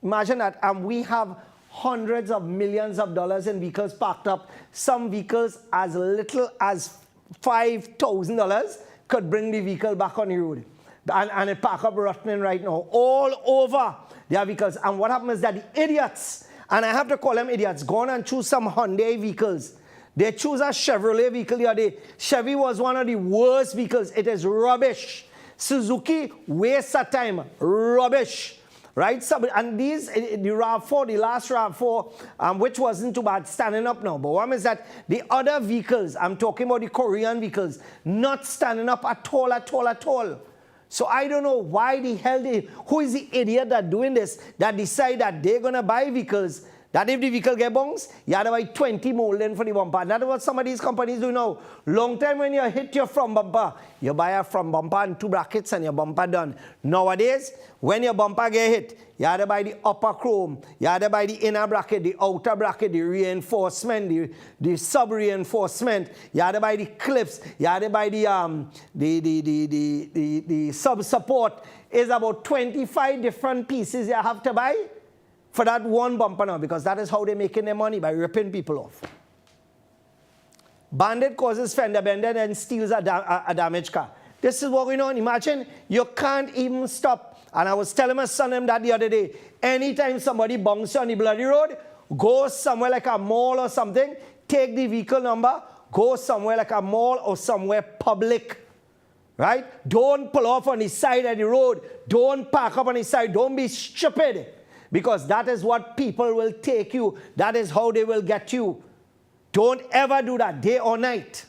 Imagine that. And we have hundreds of millions of dollars in vehicles parked up. Some vehicles as little as $5,000 could bring the vehicle back on the road. And it park up rotten right now. All over their vehicles. And what happens is that the idiots, and I have to call them idiots, go on and choose some Hyundai vehicles. They choose a Chevrolet vehicle the other day. Chevy was one of the worst vehicles. It is rubbish. Suzuki, waste of time. Rubbish. right? So, and these, the RAV4, the last RAV4, which wasn't too bad, standing up now. But one is that the other vehicles, I'm talking about the Korean vehicles, not standing up at all, at all, at all. So I don't know why the hell who is the idiot that doing this, that decide that they're going to buy vehicles, that if the vehicle get bungs, you have to buy 20 more then for the bumper. And that's what some of these companies do now. Long time when you hit your front bumper, you buy a front bumper and 2 brackets and your bumper done. Nowadays, when your bumper get hit, you have to buy the upper chrome, you have to buy the inner bracket, the outer bracket, the reinforcement, the sub-reinforcement, you have to buy the clips, you have to buy the sub-support. It's about 25 different pieces you have to buy for that one bumper now, because that is how they're making their money, by ripping people off. Bandit causes fender bender and steals a damaged car. This is what we know. Imagine you can't even stop. And I was telling my son that the other day. Anytime somebody bunks on the bloody road, go somewhere like a mall or something, take the vehicle number, go somewhere like a mall or somewhere public. Right? Don't pull off on the side of the road. Don't park up on the side. Don't be stupid. Because that is what people will take you. That is how they will get you. Don't ever do that, day or night.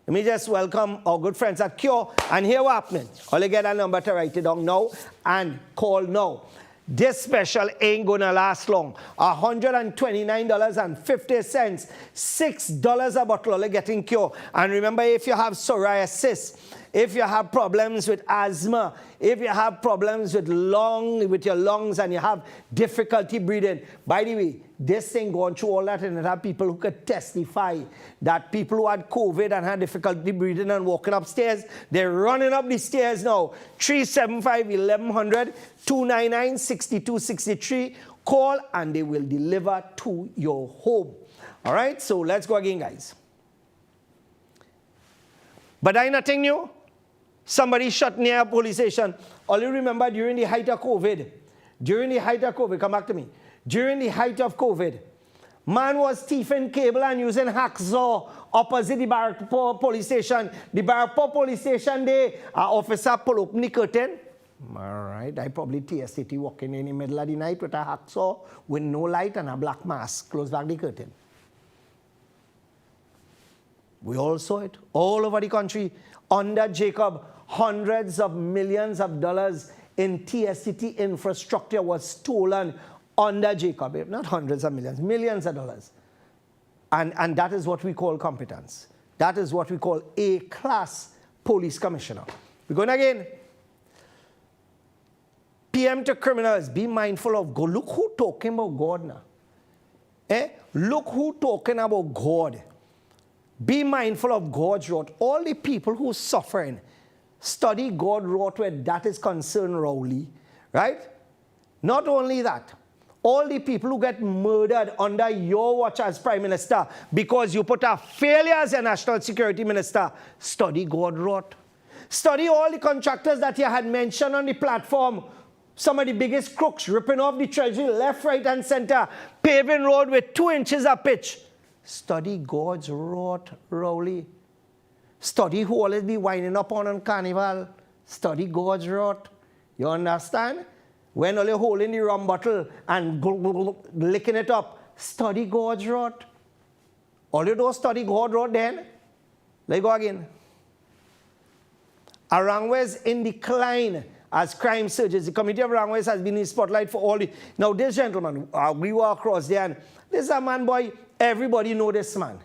Let me just welcome our good friends at Cure. And here what happening. Only get a number to write it down now and call now. This special ain't gonna last long. $129.50, $6 a bottle, only getting Cure. And remember, if you have psoriasis, if you have problems with asthma, if you have problems with your lungs and you have difficulty breathing. By the way, this thing going through all that, and it have people who could testify that people who had COVID and had difficulty breathing and walking upstairs, they're running up the stairs now. 375-1100, 299-6263. Call and they will deliver to your home. All right, so let's go again, guys. But I nothing new. Somebody shot near a police station. All you remember during the height of COVID, come back to me. During the height of COVID, man was thieving cable and using hacksaw opposite the Barrackpore police station. The Barrackpore police station, the officer pull open the curtain. All right, I probably TSTT walking in the middle of the night with a hacksaw with no light and a black mask. Close back the curtain. We all saw it all over the country. Under Jacob, hundreds of millions of dollars in TSTT infrastructure was stolen under Jacob. Not hundreds of millions, millions of dollars. And that is what we call competence. That is what we call A-class police commissioner. We're going again. PM to criminals, be mindful of God. Look who talking about God now. Look who talking about God. Be mindful of God's wrath. All the people who are suffering, study God's wrath where that is concerned, Rowley. Right? Not only that, all the people who get murdered under your watch as Prime Minister because you put a failure as a National Security Minister, study God's wrath. Study all the contractors that you had mentioned on the platform. Some of the biggest crooks ripping off the treasury left, right, and center, paving road with 2 inches of pitch. Study God's wrath, Rowley. Study who always be winding up on Carnival. Study God's wrath. You understand? When only holding the rum bottle and licking it up. Study God's wrath. All you do study God's wrath then. Let's go again. Arangways in decline as crime surges. The Committee of Arangways has been in the spotlight for all the... Now this gentleman, we were across there and this is a man, boy, everybody know this man.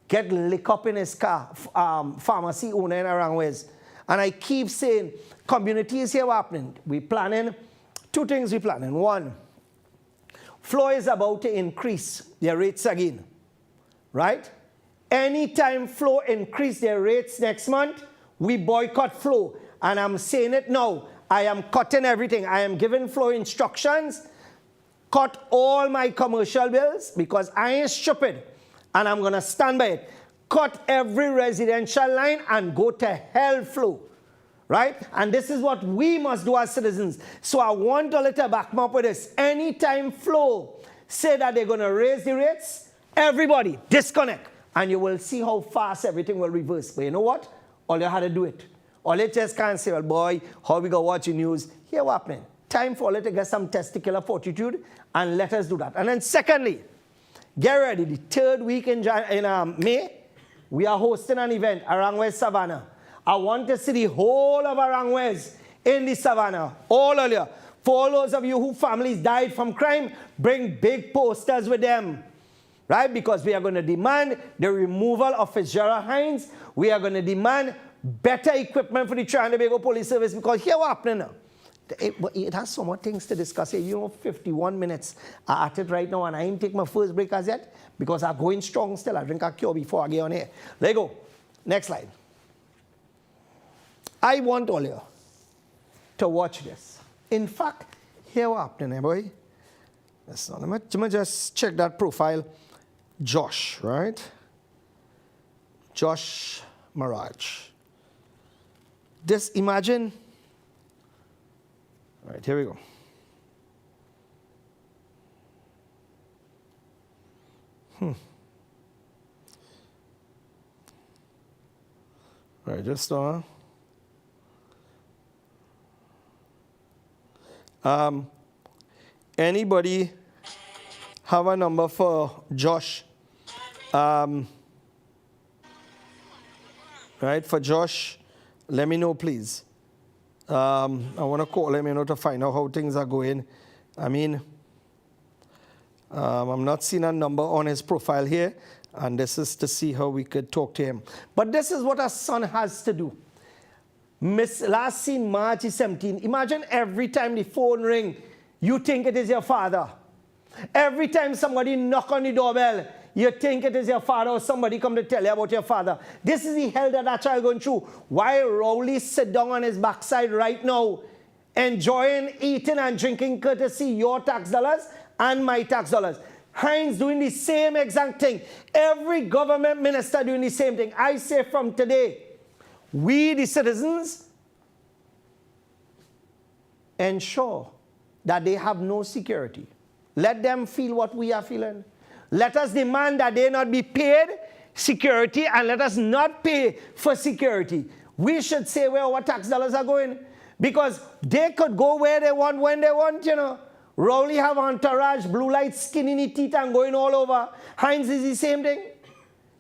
Get licked up in his car, pharmacy owner in Arangways. And I keep saying, communities here happening. We're planning, 2 things we're planning. 1, flow is about to increase their rates again. Right? Anytime flow increase their rates next month, we boycott flow. And I'm saying it now. I am cutting everything. I am giving flow instructions. Cut all my commercial bills because I ain't stupid. And I'm going to stand by it. Cut every residential line and go to hell flow. Right? And this is what we must do as citizens. So I want a little back up with this. Anytime flow say that they're going to raise the rates, everybody disconnect. And you will see how fast everything will reverse. But you know what? All you had to do it. All you just can't say, well, boy, how we go watch the news? Here what happening? Time for it to get some testicular fortitude, and let us do that. And then secondly, get ready. The third week in May, we are hosting an event, Arangwes Savannah. I want to see the whole of Arangwes in the Savannah, all earlier. For all those of you whose families died from crime, bring big posters with them, right? Because we are going to demand the removal of Fitzgerald Hines. We are going to demand better equipment for the Trinidad and Tobago Police Service, because here what's happening now. It has so much things to discuss here. You know, 51 minutes are at it right now, and I ain't take my first break as yet because I'm going strong still. I drink a cure before I get on here. There you go. Next slide. I want all you to watch this. In fact, here what's happening, eh, boy? Let me just check that profile. Josh, right? Josh Maraj. This, imagine. All right, here we go. All right, just anybody have a number for Josh? Right, for Josh, let me know, please. I want to call him, to find out how things are going. I mean, I'm not seeing a number on his profile here, and this is to see how we could talk to him. But this is what a son has to do. Last seen March 17. Imagine every time the phone ring, you think it is your father. Every time somebody knock on the doorbell, you think it is your father, or somebody come to tell you about your father. This is the hell that child going through. While Rowley sit down on his backside right now, enjoying, eating and drinking courtesy your tax dollars and my tax dollars. Hines doing the same exact thing. Every government minister doing the same thing. I say from today, we the citizens ensure that they have no security. Let them feel what we are feeling. Let us demand that they not be paid security, and let us not pay for security. We should say where our tax dollars are going, because they could go where they want, when they want, you know. Rowley have entourage, blue light, skin in the teeth and going all over. Hines is the same thing.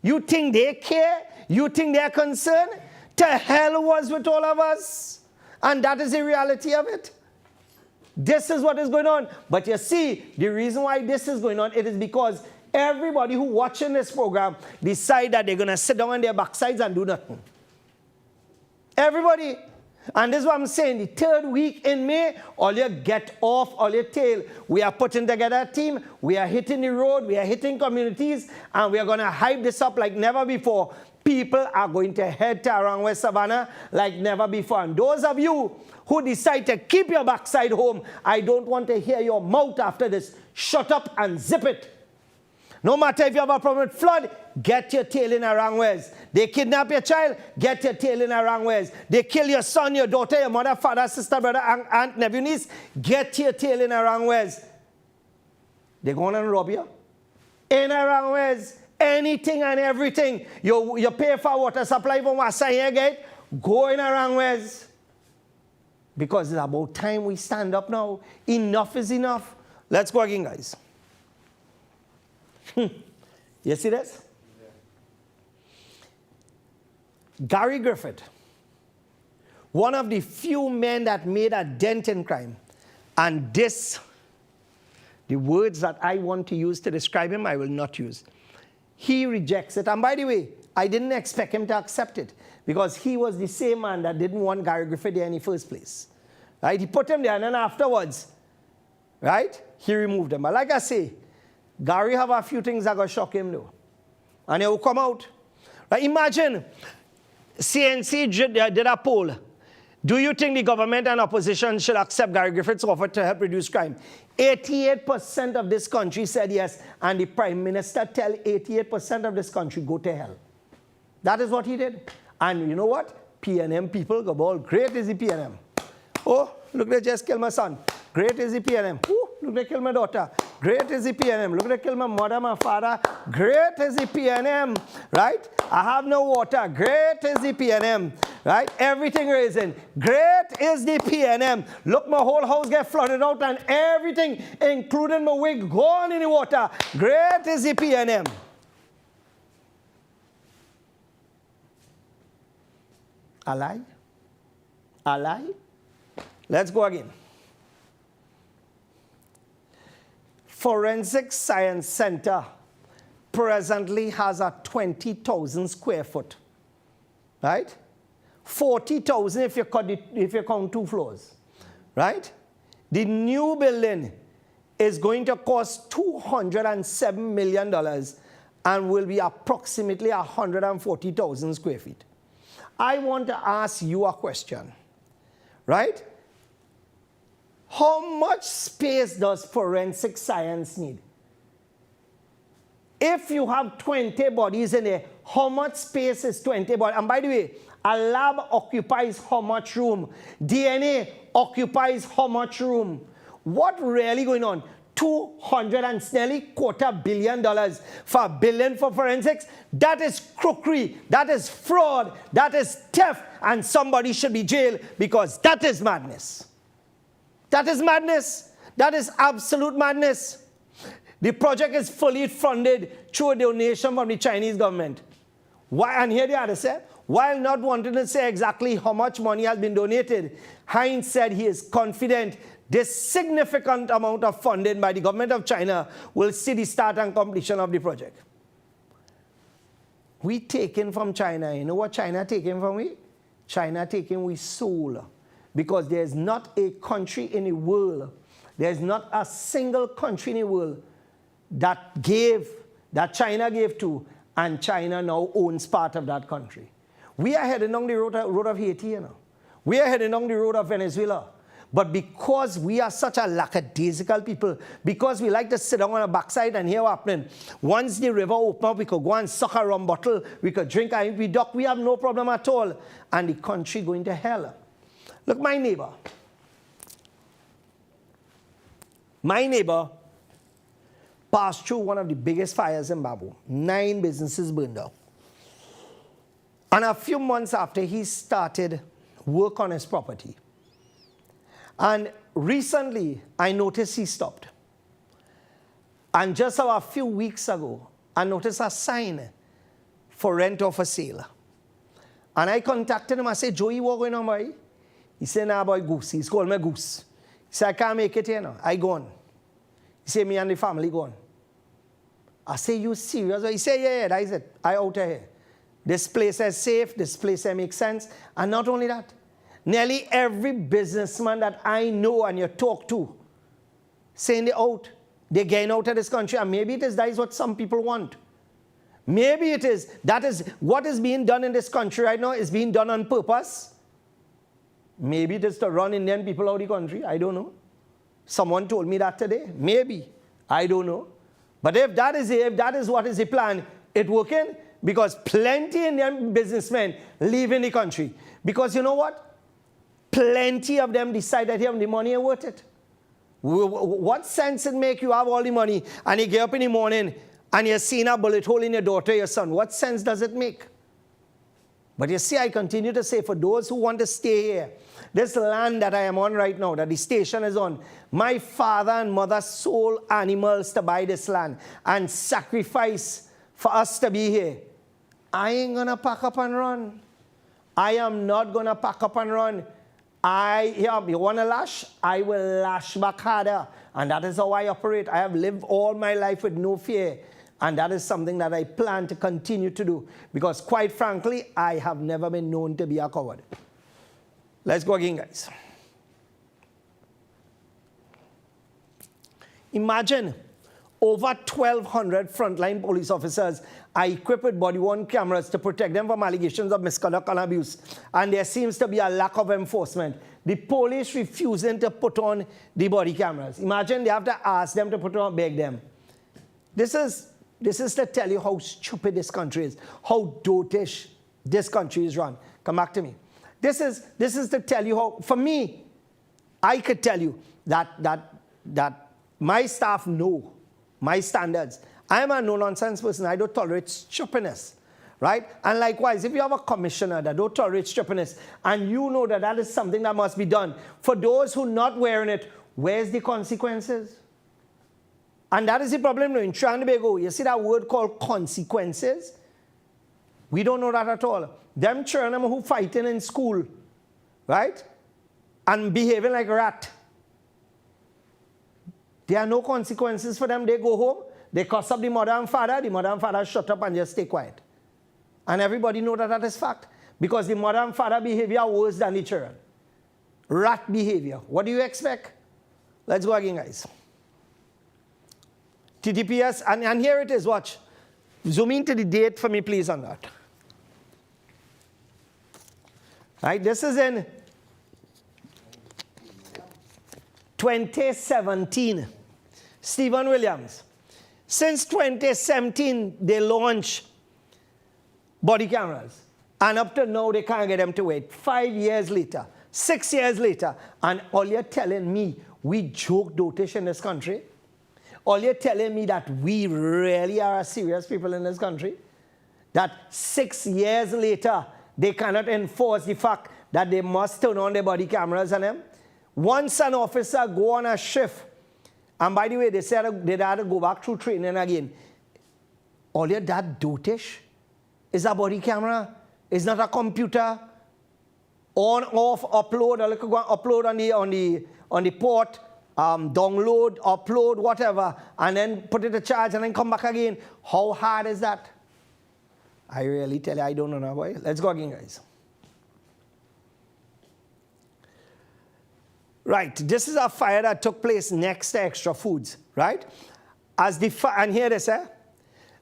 You think they care? You think they're concerned? To hell was with all of us. And that is the reality of it. This is what is going on. But you see, the reason why this is going on, it is because everybody who watching this program decide that they're going to sit down on their backsides and do nothing. Everybody. And this is what I'm saying. The third week in May, all you get off all your tail. We are putting together a team. We are hitting the road. We are hitting communities. And we are going to hype this up like never before. People are going to head to Arangwes Savannah like never before. And those of you who decide to keep your backside home, I don't want to hear your mouth after this. Shut up and zip it. No matter if you have a problem with flood, get your tail in Arangwes. They kidnap your child, get your tail in Arangwes. They kill your son, your daughter, your mother, father, sister, brother, aunt, nephew, niece, get your tail in Arangwes. They're going to rob you. In Arangwes, anything and everything. You pay for water supply from Wasaya Gate, go in Arangwes. Because it's about time we stand up now. Enough is enough. Let's go again, guys. You see this? Yeah. Gary Griffith, one of the few men that made a dent in crime. And this, the words that I want to use to describe him, I will not use. He rejects it. And by the way, I didn't expect him to accept it, because he was the same man that didn't want Gary Griffith there in the first place. Right? He put him there, and then afterwards, right, he removed him. But like I say, Gary have a few things that going to shock him though. And he will come out. Right? Imagine, CNC did a poll. Do you think the government and opposition should accept Gary Griffith's offer to help reduce crime? 88% of this country said yes. And the Prime Minister tell 88% of this country, go to hell. That is what he did. And you know what? PNM people go, ball. Great is the PNM. Oh, look, they just killed my son. Great is the PNM. Oh, look, they killed my daughter. Great is the PNM. Look at it, kill my mother, my father. Great is the PNM, right? I have no water. Great is the PNM, right? Everything raising. Great is the PNM. Look, my whole house get flooded out and everything, including my wig, gone in the water. Great is the PNM. A lie? A lie? Let's go again. Forensic Science Center presently has a 20,000 square foot, right? 40,000 if you count 2 floors, right? The new building is going to cost $207 million and will be approximately 140,000 square feet. I want to ask you a question, right? How much space does forensic science need? If you have 20 bodies in there, how much space is 20 bodies? And by the way, a lab occupies how much room? DNA occupies how much room? What really going on? Nearly $250 million for $1 billion for forensics? That is crookery, that is fraud, that is theft, and somebody should be jailed because that is madness. That is madness. That is absolute madness. The project is fully funded through a donation from the Chinese government. Why? And here the other said, while not wanting to say exactly how much money has been donated, Heinz said he is confident this significant amount of funding by the government of China will see the start and completion of the project. We taken from China. You know what China taken from we? China taken we soul. Because there's not a country in the world, there's not a single country in the world that China gave to, and China now owns part of that country. We are heading down the road of Haiti, you know. We are heading down the road of Venezuela. But because we are such a lackadaisical people, because we like to sit down on the backside and hear what's happening, once the river open up, we could go and suck a rum bottle, we could drink and we duck, we have no problem at all. And the country going to hell. Look, my neighbor passed through one of the biggest fires in Babu. 9 businesses burned down. And a few months after, he started work on his property. And recently, I noticed he stopped. And just a few weeks ago, I noticed a sign for rent or for sale. And I contacted him. I said, Joey, what going on, boy? He said, nah, boy, Goose. He's called me Goose. He said, I can't make it here now. I gone. He said, me and the family gone. I say, you serious? He said, yeah, that is it. I out of here. This place is safe. This place makes sense. And not only that, nearly every businessman that I know and you talk to, saying they're out, they're getting out of this country. And maybe that is what some people want. Maybe it is. That is what is being done in this country right now is being done on purpose. Maybe it is to run Indian people out of the country. I don't know. Someone told me that today. Maybe. I don't know. But if that is what is the plan, it's working because plenty Indian businessmen leave in the country. Because you know what? Plenty of them decide that the money ain't worth it. What sense it make you have all the money and you get up in the morning and you're seeing a bullet hole in your daughter, your son? What sense does it make? But you see, I continue to say, for those who want to stay here, this land that I am on right now, that the station is on, my father and mother sold animals to buy this land and sacrifice for us to be here. I ain't going to pack up and run. I am not going to pack up and run. You want to lash? I will lash back harder. And that is how I operate. I have lived all my life with no fear. And that is something that I plan to continue to do. Because quite frankly, I have never been known to be a coward. Let's go again, guys. Imagine over 1,200 frontline police officers are equipped with body-worn cameras to protect them from allegations of misconduct and abuse. And there seems to be a lack of enforcement. The police refusing to put on the body cameras. Imagine they have to ask them to put on, beg them. This is to tell you how stupid this country is, how dotish this country is run. Come back to me. This is to tell you how, for me, I could tell you that my staff know my standards. I am a no-nonsense person. I don't tolerate stupidness, right? And likewise, if you have a commissioner that don't tolerate stupidness, and you know that that is something that must be done, for those who are not wearing it, where's the consequences? And that is the problem in Trinidad and Tobago. You see that word called consequences? We don't know that at all. Them children who fighting in school, right? And behaving like a rat. There are no consequences for them. They go home, they cuss up the mother and father shut up and just stay quiet. And everybody know that that is fact. Because the mother and father behavior are worse than the children. Rat behavior. What do you expect? Let's go again, guys. TTPS, and here it is, watch. Zoom into the date for me, please, on that. Right, this is in 2017. Stephen Williams. Since 2017, they launched body cameras. And up to now, they can't get them to wait. 5 years later, 6 years later, and all you're telling me, we joke dotish in this country? All you're telling me that we really are serious people in this country? That 6 years later, they cannot enforce the fact that they must turn on their body cameras on them? Once an officer go on a shift, and by the way, they said they had to go back through training again. All you're that dotish is a body camera. It's not a computer. On, off, upload, or like go upload on the port, download, upload, whatever, and then put it to charge and then come back again. How hard is that? I really tell you, I don't know now, boy. Let's go again, guys. Right, this is a fire that took place next to Extra Foods, right? And here they say,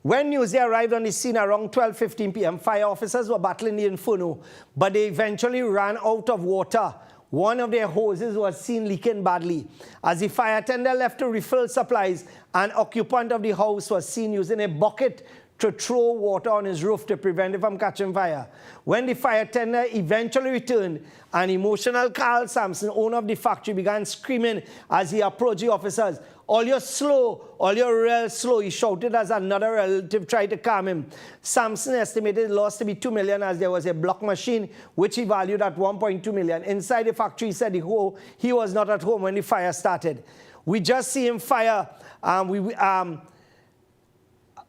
when Newsday arrived on the scene around 12:15 p.m., fire officers were battling the inferno, but they eventually ran out of water. One of their hoses was seen leaking badly. As the fire tender left to refill supplies, an occupant of the house was seen using a bucket to throw water on his roof to prevent it from catching fire. When the fire tender eventually returned, an emotional Carl Sampson, owner of the factory, began screaming as he approached the officers. "All you're slow, all you're real slow," he shouted as another relative tried to calm him. Sampson estimated the loss to be $2 million as there was a block machine which he valued at $1.2 million. Inside the factory, he said he was not at home when the fire started. We just see him fire,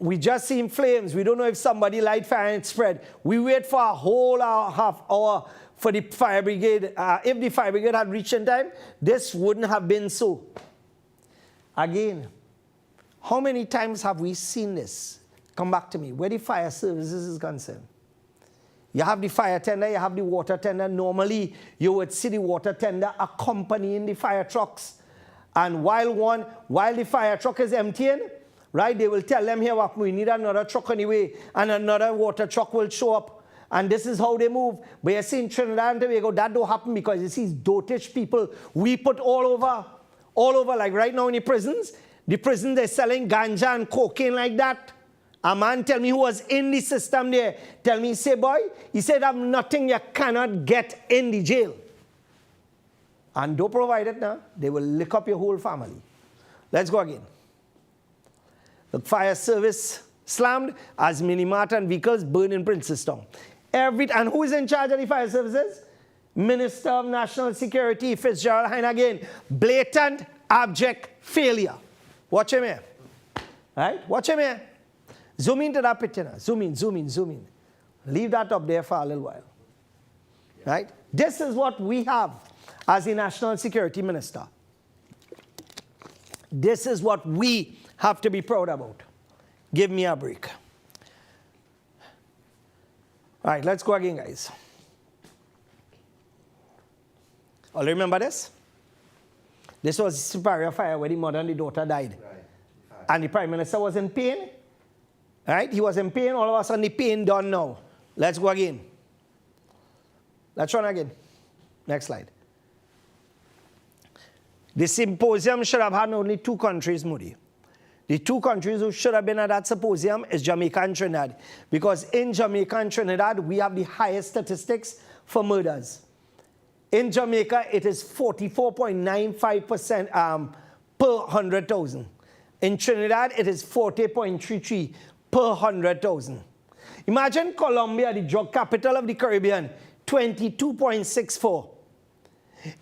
we just see him flames. We don't know if somebody light fire and it spread. We wait for a whole hour, half hour for the fire brigade. If the fire brigade had reached in time, this wouldn't have been so. Again, how many times have we seen this? Come back to me. Where the fire services is concerned. You have the fire tender, you have the water tender. Normally, you would see the water tender accompanying the fire trucks. And while the fire truck is emptying, right, they will tell them, here, we need another truck anyway, and another water truck will show up. And this is how they move. But you see in Trinidad and Tobago, that don't happen because you see dotish people we put all over, like right now in the prisons, they're selling ganja and cocaine like that. A man tell me who was in the system there, tell me, say, boy, he said, "I've nothing you cannot get in the jail." And don't provide it now, they will lick up your whole family. Let's go again. The fire service slammed as Minimart and vehicles burned in Princestown. And who is in charge of the fire services? Minister of National Security, Fitzgerald Hine again. Blatant, abject failure. Watch him here. Right? Watch him here. Zoom into that picture now. Zoom in, zoom in, zoom in. Leave that up there for a little while. Right? This is what we have as the National Security Minister. This is what we have to be proud about. Give me a break. All right, let's go again, guys. All remember this? This was Superior Fire where the mother and the daughter died. Right. And the Prime Minister was in pain. Right? He was in pain. All of a sudden, the pain done now. Let's go again. Let's run again. Next slide. The symposium should have had only 2 countries, Moody. The 2 countries who should have been at that symposium is Jamaica and Trinidad. Because in Jamaica and Trinidad, we have the highest statistics for murders. In Jamaica, it is 44.95% per 100,000. In Trinidad, it is 40.33 per 100,000. Imagine Colombia, the drug capital of the Caribbean, 22.64.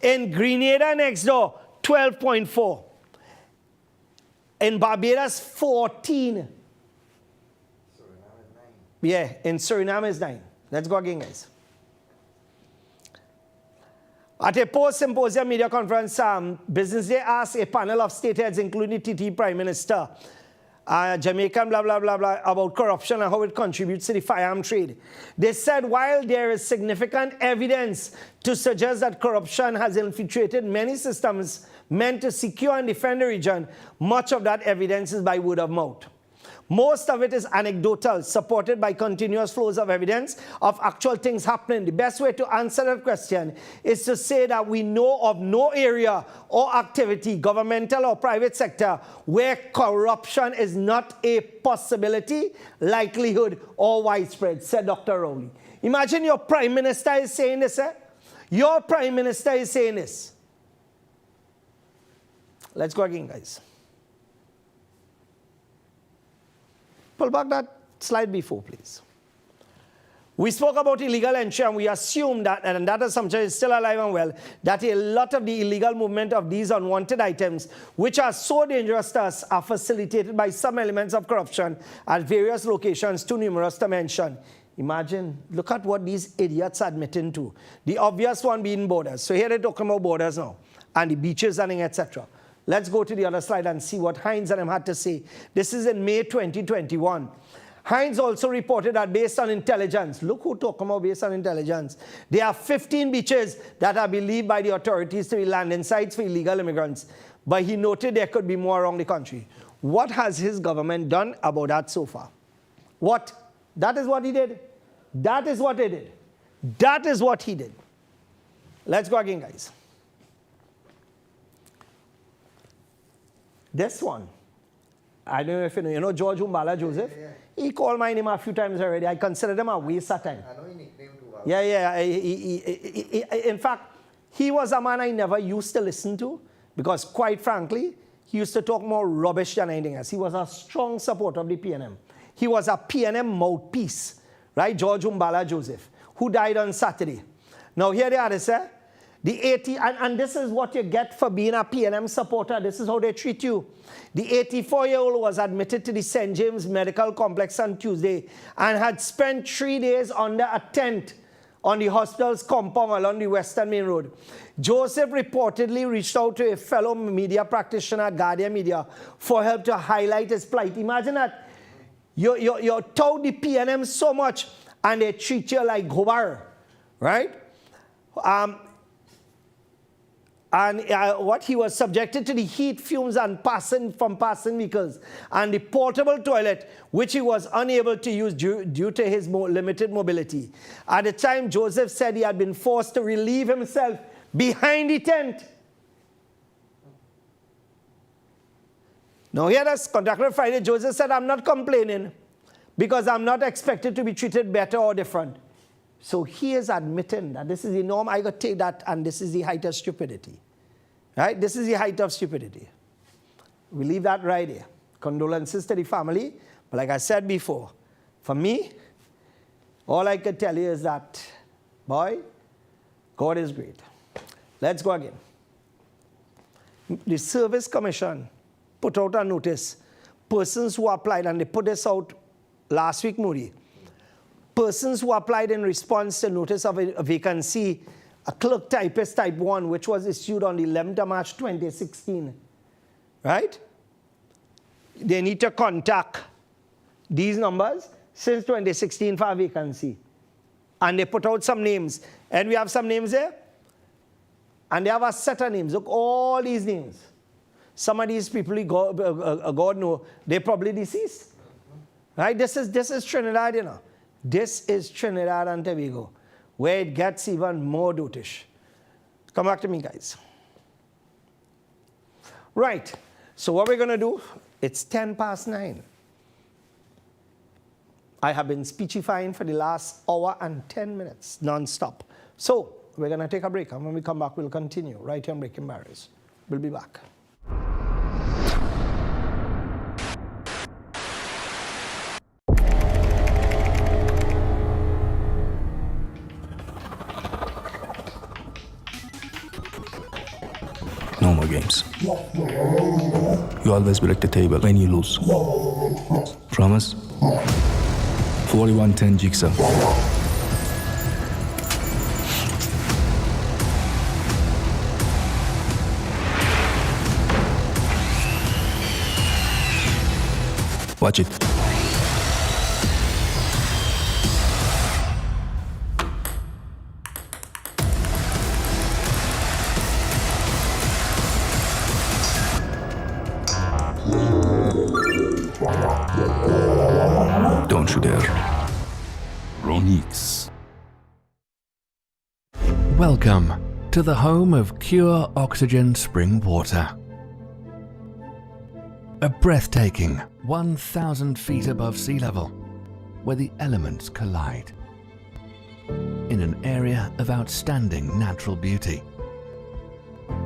In Grenada next door, 12.4. In Barbados, 14. Yeah, in Suriname is 9. Let's go again, guys. At a post-symposium media conference, Business Day asked a panel of state heads, including TT Prime Minister, Jamaican, blah, blah, blah, blah, about corruption and how it contributes to the firearm trade. They said while there is significant evidence to suggest that corruption has infiltrated many systems meant to secure and defend the region, much of that evidence is by word of mouth. Most of it is anecdotal, supported by continuous flows of evidence of actual things happening. The best way to answer that question is to say that we know of no area or activity, governmental or private sector, where corruption is not a possibility, likelihood, or widespread, said Dr. Rowley. Imagine your Prime Minister is saying this, eh? Your Prime Minister is saying this. Let's go again, guys. Pull back that slide before, please. We spoke about illegal entry, and we assume that, and that assumption is still alive and well, that a lot of the illegal movement of these unwanted items, which are so dangerous to us, are facilitated by some elements of corruption at various locations, too numerous to mention. Imagine, look at what these idiots are admitting to. The obvious one being borders. So here they're talking about borders now, and the beaches and etc. Let's go to the other slide and see what Hines and them had to say. This is in May 2021. Hines also reported that based on intelligence, look who talking about based on intelligence, there are 15 beaches that are believed by the authorities to be landing sites for illegal immigrants. But he noted there could be more around the country. What has his government done about that so far? What? That is what he did. That is what he did. That is what he did. Let's go again, guys. This one, I don't know if you know George Umbala Joseph? Yeah. He called my name a few times already. I consider him a waste of time. I know his nickname too. Yeah. In fact, he was a man I never used to listen to because, quite frankly, he used to talk more rubbish than anything else. He was a strong supporter of the PNM. He was a PNM mouthpiece, right? George Umbala Joseph, who died on Saturday. Now, here they are, they say, the 80, and this is what you get for being a PNM supporter. This is how they treat you. The 84-year-old was admitted to the St. James Medical Complex on Tuesday and had spent 3 days under a tent on the hospital's compound along the Western Main Road. Joseph reportedly reached out to a fellow media practitioner at Guardian Media for help to highlight his plight. Imagine that. You're told the PNM so much and they treat you like Gobar, right? What he was subjected to the heat, fumes, and from passing vehicles, and the portable toilet, which he was unable to use due to his limited mobility. At the time, Joseph said he had been forced to relieve himself behind the tent. Now here, as contractor Friday, Joseph said, "I'm not complaining because I'm not expected to be treated better or different." So he is admitting that this is the norm. I got to take that, and this is the height of stupidity. Right? This is the height of stupidity. We leave that right here. Condolences to the family. But like I said before, for me, all I could tell you is that, boy, God is great. Let's go again. The Service Commission put out a notice. Persons who applied, and they put this out last week, Moody. Persons who applied in response to notice of a vacancy, a clerk typist type 1, which was issued on the 11th of March 2016, right? They need to contact these numbers since 2016 for a vacancy. And they put out some names. And we have some names there. And they have a set of names. Look, all these names. Some of these people, God know, they're probably deceased. Right? This is Trinidad, you know. This is Trinidad and Tobago, where it gets even more dotish. Come back to me, guys. Right. So what we're going to do, it's 9:10. I have been speechifying for the last hour and 10 minutes, non-stop. So we're going to take a break, and when we come back, we'll continue right here on Breaking Barriers. We'll be back. more games. You always break the table when you lose. Promise? 4110 Jigsaw. Watch it. Don't you dare. Ronix. Welcome to the home of Pure Oxygen Spring Water. A breathtaking 1,000 feet above sea level, where the elements collide. In an area of outstanding natural beauty.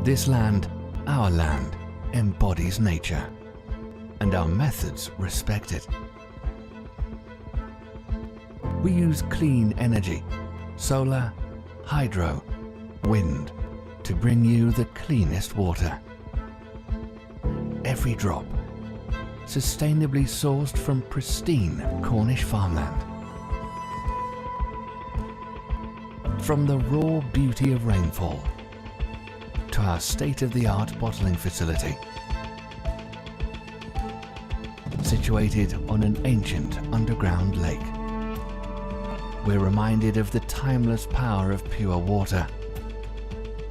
This land, our land, embodies nature, and our methods respect it. We use clean energy, solar, hydro, wind, to bring you the cleanest water. Every drop, sustainably sourced from pristine Cornish farmland. From the raw beauty of rainfall to our state-of-the-art bottling facility, situated on an ancient underground lake. We're reminded of the timeless power of pure water.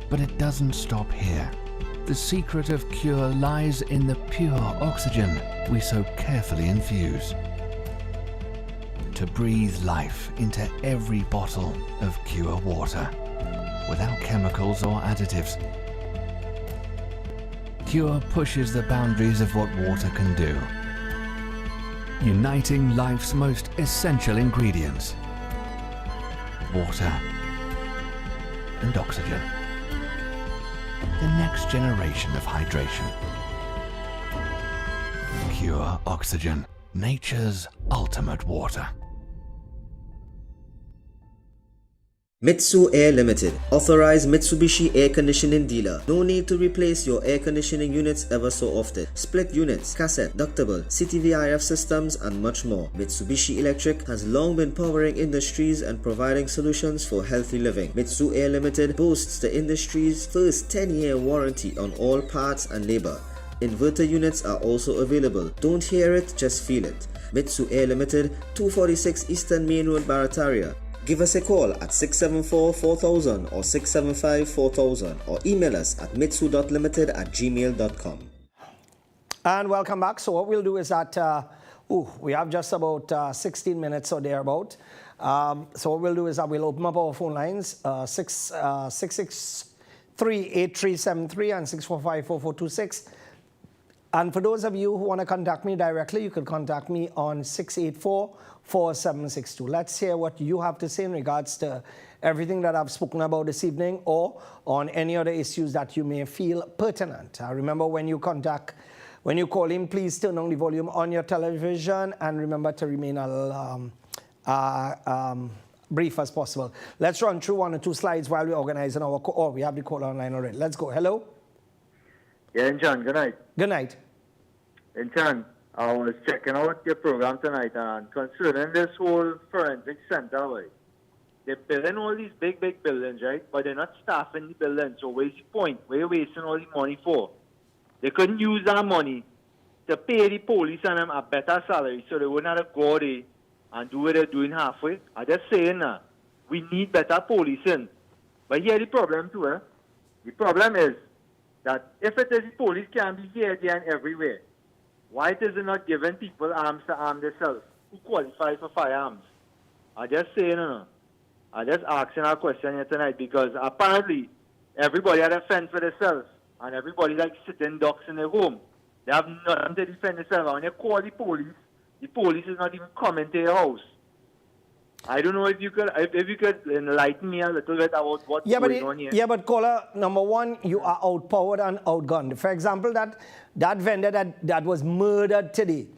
But it doesn't stop here. The secret of cure lies in the pure oxygen we so carefully infuse. To breathe life into every bottle of pure water, without chemicals or additives. Cure pushes the boundaries of what water can do, uniting life's most essential ingredients: water and oxygen. The next generation of hydration. Pure Oxygen, nature's ultimate water. Mitsu Air Limited, authorized Mitsubishi air conditioning dealer. No need to replace your air conditioning units ever so often. Split units, cassette, ductable, CTVIF systems, and much more. Mitsubishi Electric has long been powering industries and providing solutions for healthy living. Mitsu Air Limited boasts the industry's first 10-year warranty on all parts and labor. Inverter units are also available. Don't hear it, just feel it. Mitsu Air Limited, 246 Eastern Main Road, Barataria. Give us a call at 674-4000 or 675-4000 or email us at mitsu.limited@gmail.com. And welcome back. So what we'll do is that we have just about 16 minutes or thereabout. So what we'll do is that we'll open up our phone lines 663-8373 and 645-4426. And for those of you who want to contact me directly, you can contact me on 684-4762. Let's hear what you have to say in regards to everything that I've spoken about this evening, or on any other issues that you may feel pertinent. Remember, when you call in, please turn on the volume on your television and remember to remain brief as possible. Let's run through one or two slides while we're organizing our call. Oh, we have the call online already. Let's go. Hello? Yeah, John, good night. Good night. John, I was checking out your program tonight, and concerning this whole forensic center, right? They're building all these big buildings, right? But they're not staffing the buildings. So where's the point? Where are you wasting all the money for? They couldn't use that money to pay the police and them a better salary, so they wouldn't have to go there and do what they're doing halfway. I'm just saying we need better policing. But here the problem too, the problem is that if it is the police can be here, there, and everywhere, why is it not giving people arms to arm themselves who qualify for firearms? I'm just saying, I'm just asking a question here tonight, because apparently everybody had a fence for themselves, and everybody like sitting ducks in their home. They have nothing to defend themselves. And when you call the police is not even coming to your house. I don't know if you could enlighten me a little bit about what's going on here. Yeah, but caller, number one, you are outpowered and outgunned. For example, that vendor that was murdered today,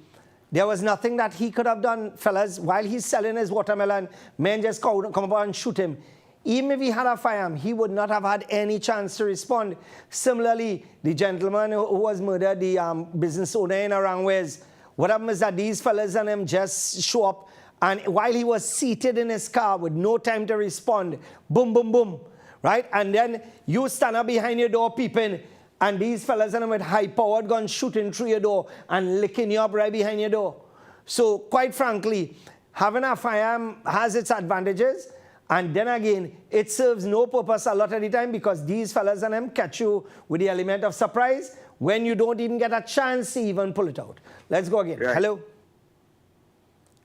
there was nothing that he could have done, fellas. While he's selling his watermelon, men just come up and shoot him. Even if he had a firearm, he would not have had any chance to respond. Similarly, the gentleman who was murdered, the business owner in Arangwes, what happened is that these fellas and him just show up, and while he was seated in his car with no time to respond, boom, boom, boom, right? And then you stand up behind your door peeping, and these fellas and him with high-powered guns shooting through your door and licking you up right behind your door. So, quite frankly, having a firearm has its advantages. And then again, it serves no purpose a lot of the time because these fellas and them catch you with the element of surprise when you don't even get a chance to even pull it out. Let's go again. Right. Hello?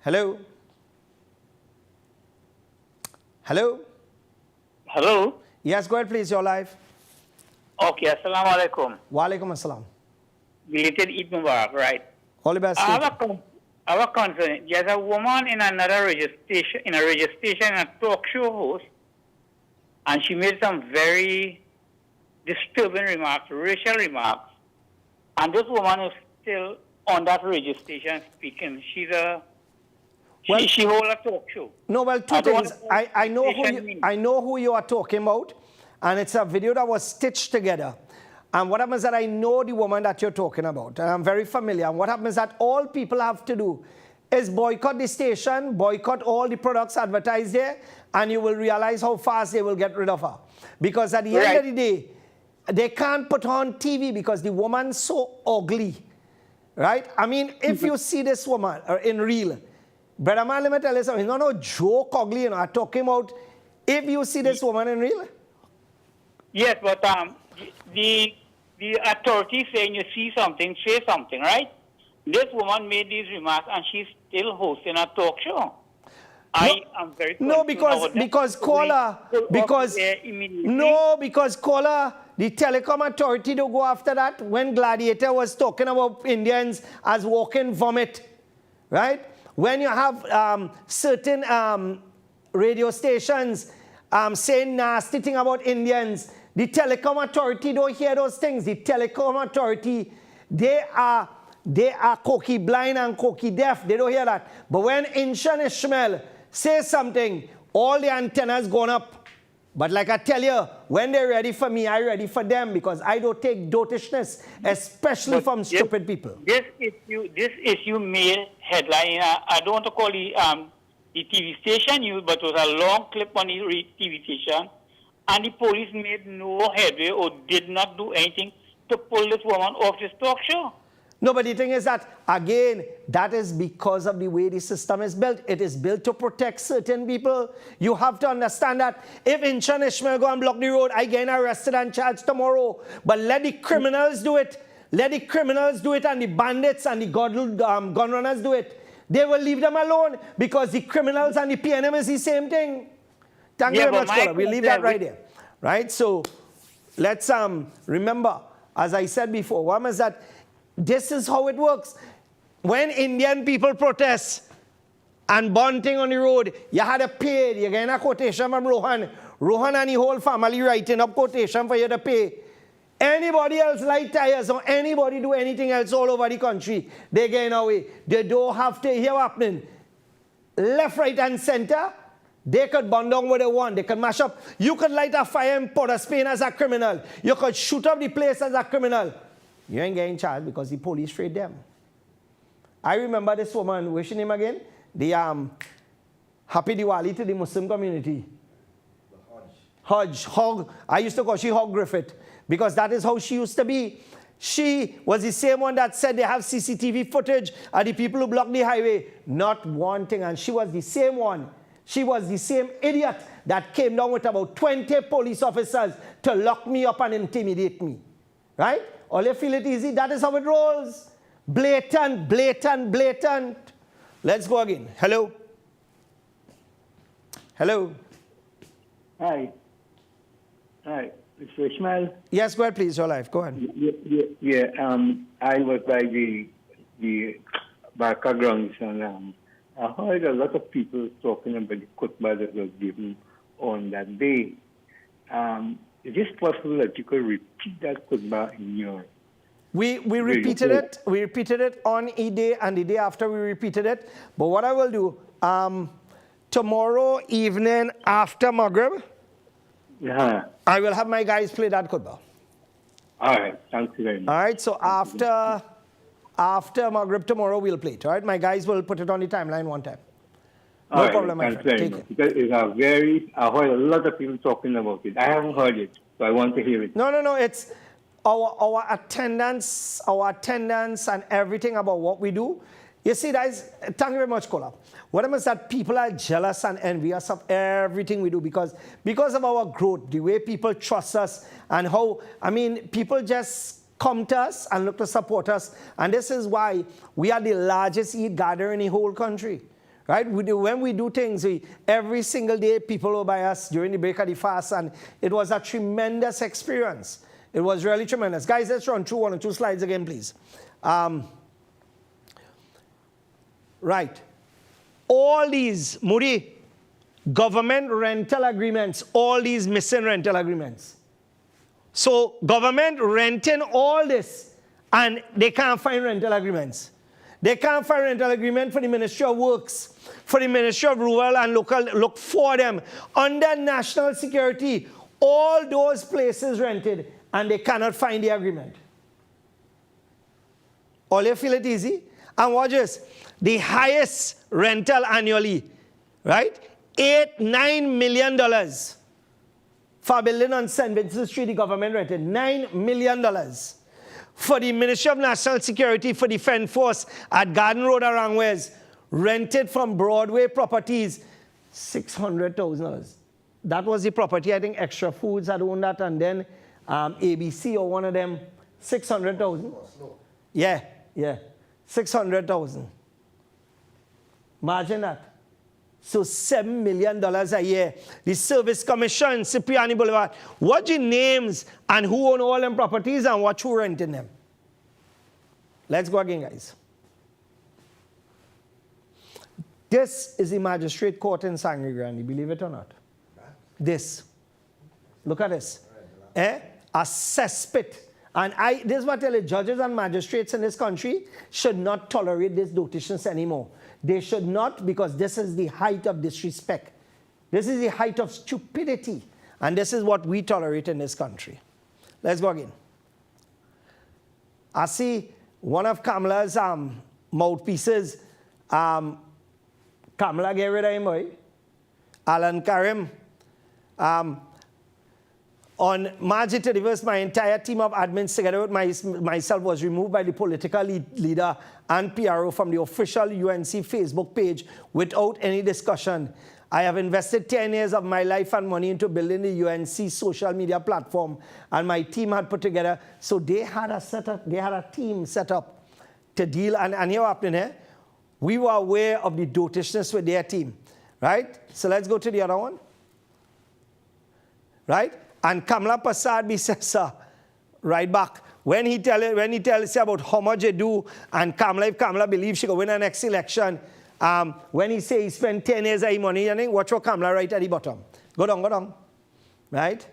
Hello? Hello? Hello? Yes, go ahead, please. You're live. Okay, assalamu alaikum. Wa alaikum assalam. Belated Eid Mubarak, right? All the best. I have a concern. There's a woman in another registration, in a talk show host, and she made some very disturbing remarks, racial remarks. And this woman is still on that registration speaking. She's a she holds a talk show. No, well, two things. I know who you are talking about, and it's a video that was stitched together. And what happens is that I know the woman that you're talking about, and I'm very familiar. And what happens is that all people have to do is boycott the station, boycott all the products advertised there, and you will realize how fast they will get rid of her. Because at the end of the day, they can't put her on TV because the woman's so ugly, right? I mean, if you see this woman in real, brother man, let me tell you something. No joke ugly, you know. I'm talking about if you see this woman in real. Yes, but the authorities saying you see something, say something, right? This woman made these remarks and she's still hosting a talk show. I am very no, because caller, because caller, the telecom authority to go after that when Gladiator was talking about Indians as walking vomit, right? When you have certain radio stations saying nasty thing about Indians, the telecom authority don't hear those things. The telecom authority, they are cocky blind and cocky deaf. They don't hear that. But when Inshan Ishmael says something, all the antennas gone up. But like I tell you, when they're ready for me, I'm ready for them because I don't take dotishness, especially from stupid people. This issue made headline. I don't want to call the TV station but it was a long clip on the TV station. And the police made no headway or did not do anything to pull this woman off this talk show. No, but the thing is that, again, that is because of the way the system is built. It is built to protect certain people. You have to understand that if Inshan Ishmael go and block the road, I get arrested and charged tomorrow. But let the criminals do it. Let the criminals do it and the bandits and the gun runners do it. They will leave them alone because the criminals and the PNM is the same thing. Thank you very much, caller. We'll leave that right there. Right? So let's remember, as I said before, one is that this is how it works. When Indian people protest and bunting on the road, you had to pay. You're getting a quotation from Rohan. Rohan and the whole family writing up quotation for you to pay. Anybody else light tires or anybody do anything else all over the country, they're getting away. They don't have to hear what's happening. Left, right, and center. They could burn down what they want. They could mash up. You could light a fire in Port of Spain as a criminal. You could shoot up the place as a criminal. You ain't getting charged because the police trade them. I remember this woman, what's her name again? The Happy Diwali to the Muslim community. Hogg. I used to call she Hogg Griffith because that is how she used to be. She was the same one that said they have CCTV footage of the people who blocked the highway. Not one thing. And she was the same one. She was the same idiot that came down with about 20 police officers to lock me up and intimidate me. Right? All you feel it easy, that is how it rolls. Blatant. Let's go again. Hello? Hello? Hi. Mr. Ishmael? Yes, go ahead, please. You're live. Go ahead. I was by the Barca grounds and I heard a lot of people talking about the khutbah that was given on that day. Is it possible that you could repeat that khutbah in your... We repeated it. We repeated it on E-Day and the day after we repeated it. But what I will do, tomorrow evening after Maghrib, Yeah. I will have my guys play that khutbah. All right. Thank you very much. All right, so after Maghrib tomorrow, we'll play it. All right, my guys will put it on the timeline one time. No All problem, right, my thanks friend. very Take much. it. Because it's I heard a lot of people talking about it. I haven't heard it, so I want to hear it. No. It's our attendance and everything about what we do. You see, guys, thank you very much, Kola. What I mean is that people are jealous and envious of everything we do because of our growth, the way people trust us, and how, people just come to us and look to support us. And this is why we are the largest Eid gatherer in the whole country. Right? When we do things, every single day people will buy us during the break of the fast, and it was a tremendous experience. It was really tremendous. Guys, let's run through one or two slides again, please. Right. All these, Muri, government rental agreements, all these missing rental agreements. So government renting all this, and they can't find rental agreements. They can't find rental agreement for the Ministry of Works, for the Ministry of Rural and Local. Look for them. Under national security, all those places rented, and they cannot find the agreement. All you feel it easy? And watch this. The highest rental annually, right? $9 million for a building on St. Vincent Street, the government rented $9 million. For the Ministry of National Security, for the Defense Force at Garden Road around West, rented from Broadway Properties, $600,000. That was the property. I think Extra Foods had owned that, and then ABC or one of them, $600,000. Yeah, 600,000. Imagine that. So $7 million a year. The Service Commission, Cipriani Boulevard. What the names and who own all them properties and what who renting them? Let's go again, guys. This is the magistrate court in Sangre Grande, believe it or not. This. Look at this. A cesspit. And this is what I tell you, judges and magistrates in this country should not tolerate this dotations anymore. They should not, because this is the height of disrespect. This is the height of stupidity. And this is what we tolerate in this country. Let's go again. I see one of Kamala's mouthpieces. Kamala get rid of him, boy. Alan Karim. On March 31st, my entire team of admins together with myself was removed by the political leader and PRO from the official UNC Facebook page without any discussion. I have invested 10 years of my life and money into building the UNC social media platform, and my team had put together, so they had a team set up to deal, and here what happened here, we were aware of the dotishness with their team, right? So let's go to the other one, right? And Kamala Prasad says, right back, when he tells about how much they do, and if Kamala believes she will win the next election, when he say he spent 10 years of his money, watch what Kamala write at the bottom. Go down, right?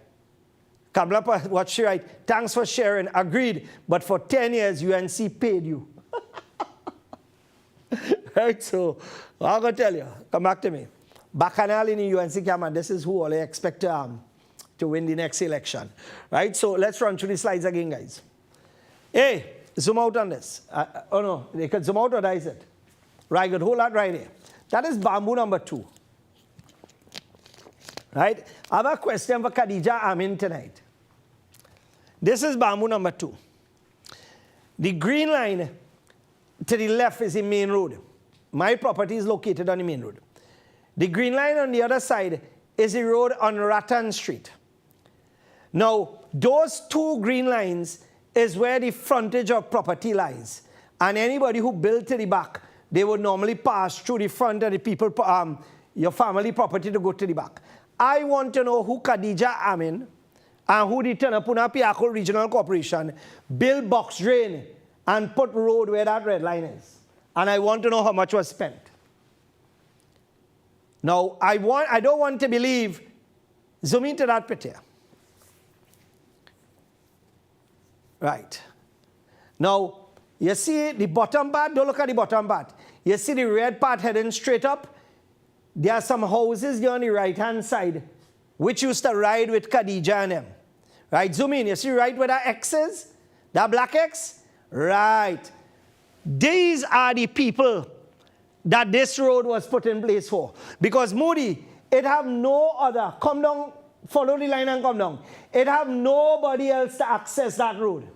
Kamala, what she write? Thanks for sharing, agreed, but for 10 years, UNC paid you. Right, so I'm going to tell you, come back to me. Bacchanal in the UNC camp, and this is who all I expect to win the next election. Right, so let's run through the slides again, guys. Hey, zoom out on this. Oh no, they can zoom out or that is it? Right, good, hold that right here. That is bamboo number 2. Right, I have a question for Khadija Amin tonight. This is bamboo number 2. The green line to the left is the main road. My property is located on the main road. The green line on the other side is the road on Rattan Street. Now, those 2 green lines is where the frontage of property lies. And anybody who built to the back, they would normally pass through the front of the people, your family property to go to the back. I want to know who Khadija Amin and who the Tanapuna Piako Regional Corporation built box drain and put road where that red line is. And I want to know how much was spent. Now, I don't want to believe, zoom into that picture. Right. Now, you see the bottom part, don't look at the bottom part. You see the red part heading straight up? There are some houses there on the right-hand side which used to ride with Khadija and them. Right, zoom in. You see right where that X is? That black X? Right. These are the people that this road was put in place for. Because Moody, it have no other. Come down, follow the line and come down. It have nobody else to access that road.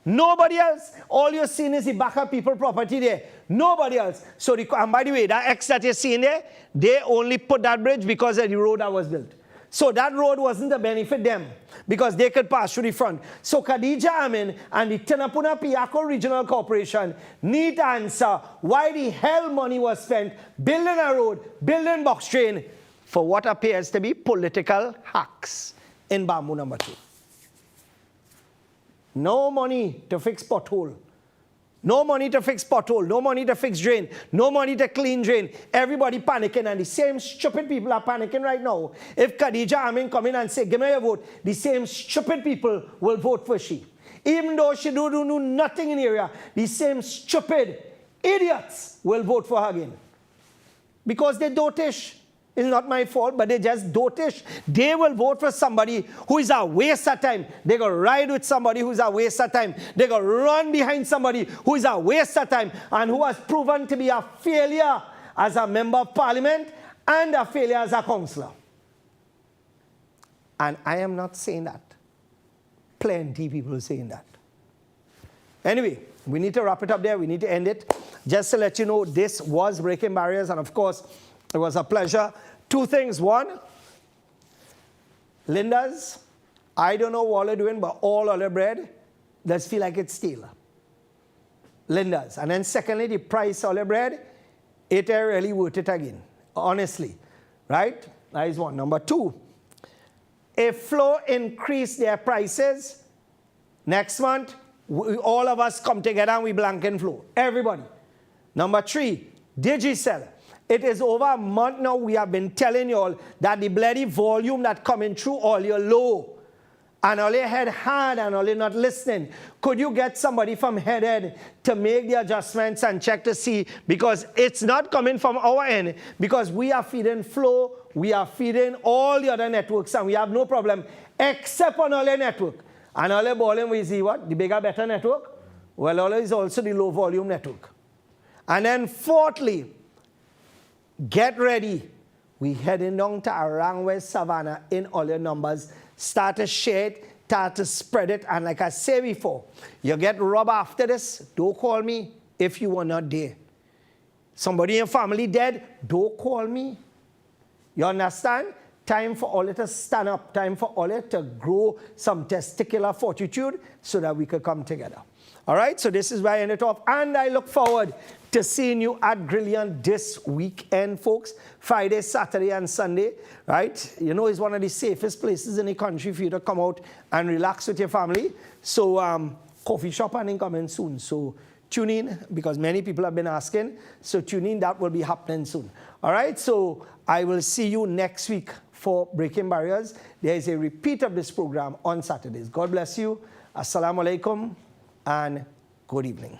Nobody else. All you're seeing is the back of people property there. Nobody else. So, and by the way, that X that you're seeing there, they only put that bridge because of the road that was built. So that road wasn't to benefit them because they could pass through the front. So Khadija Amin and the Tenapuna Piako Regional Corporation need to answer why the hell money was spent building a road, building box train for what appears to be political hacks in Bamboo number 2. No money to fix pothole. No money to fix pothole, no money to fix drain, no money to clean drain. Everybody panicking, and the same stupid people are panicking right now. If Khadija Amin come in and say, give me your vote, the same stupid people will vote for she. Even though she do nothing in the area, the same stupid idiots will vote for her again. Because they dotish. It's not my fault, but they just dotish. They will vote for somebody who is a waste of time. They go ride with somebody who is a waste of time. They go run behind somebody who is a waste of time and who has proven to be a failure as a member of parliament and a failure as a councillor. And I am not saying that. Plenty of people are saying that. Anyway, we need to wrap it up there. We need to end it. Just to let you know, this was Breaking Barriers, and of course, it was a pleasure. 2 things. 1, Linda's, I don't know what they're doing, but all other bread does feel like it's stale. Linda's. And then secondly, the price of the bread, it ain't really worth it again. Honestly. Right? That is 1. Number 2, if Flow increase their prices, next month, all of us come together and we blanket Flow. Everybody. Number 3, Digicel. It is over a month now we have been telling you all that the bloody volume that coming through all your low and all your head hard and all you're not listening. Could you get somebody from head to make the adjustments and check to see, because it's not coming from our end, because we are feeding Flow, we are feeding all the other networks and we have no problem except on all your network. And all your balling we see what? The bigger, better network? Well, all is also the low volume network. And then fourthly, get ready. We heading down to Arangway Savannah in all your numbers. Start to share it, start to spread it. And like I said before, you get robbed after this, don't call me if you were not there. Somebody in your family dead, don't call me. You understand? Time for all it to stand up. Time for all it to grow some testicular fortitude so that we could come together. All right, so this is where I end it off. And I look forward to seeing you at Grillion this weekend, folks. Friday, Saturday, and Sunday, right? You know, it's one of the safest places in the country for you to come out and relax with your family. So, coffee shop and coming soon. So, tune in, because many people have been asking. So, tune in. That will be happening soon. All right, so I will see you next week for Breaking Barriers. There is a repeat of this program on Saturdays. God bless you. Assalamu alaikum and good evening.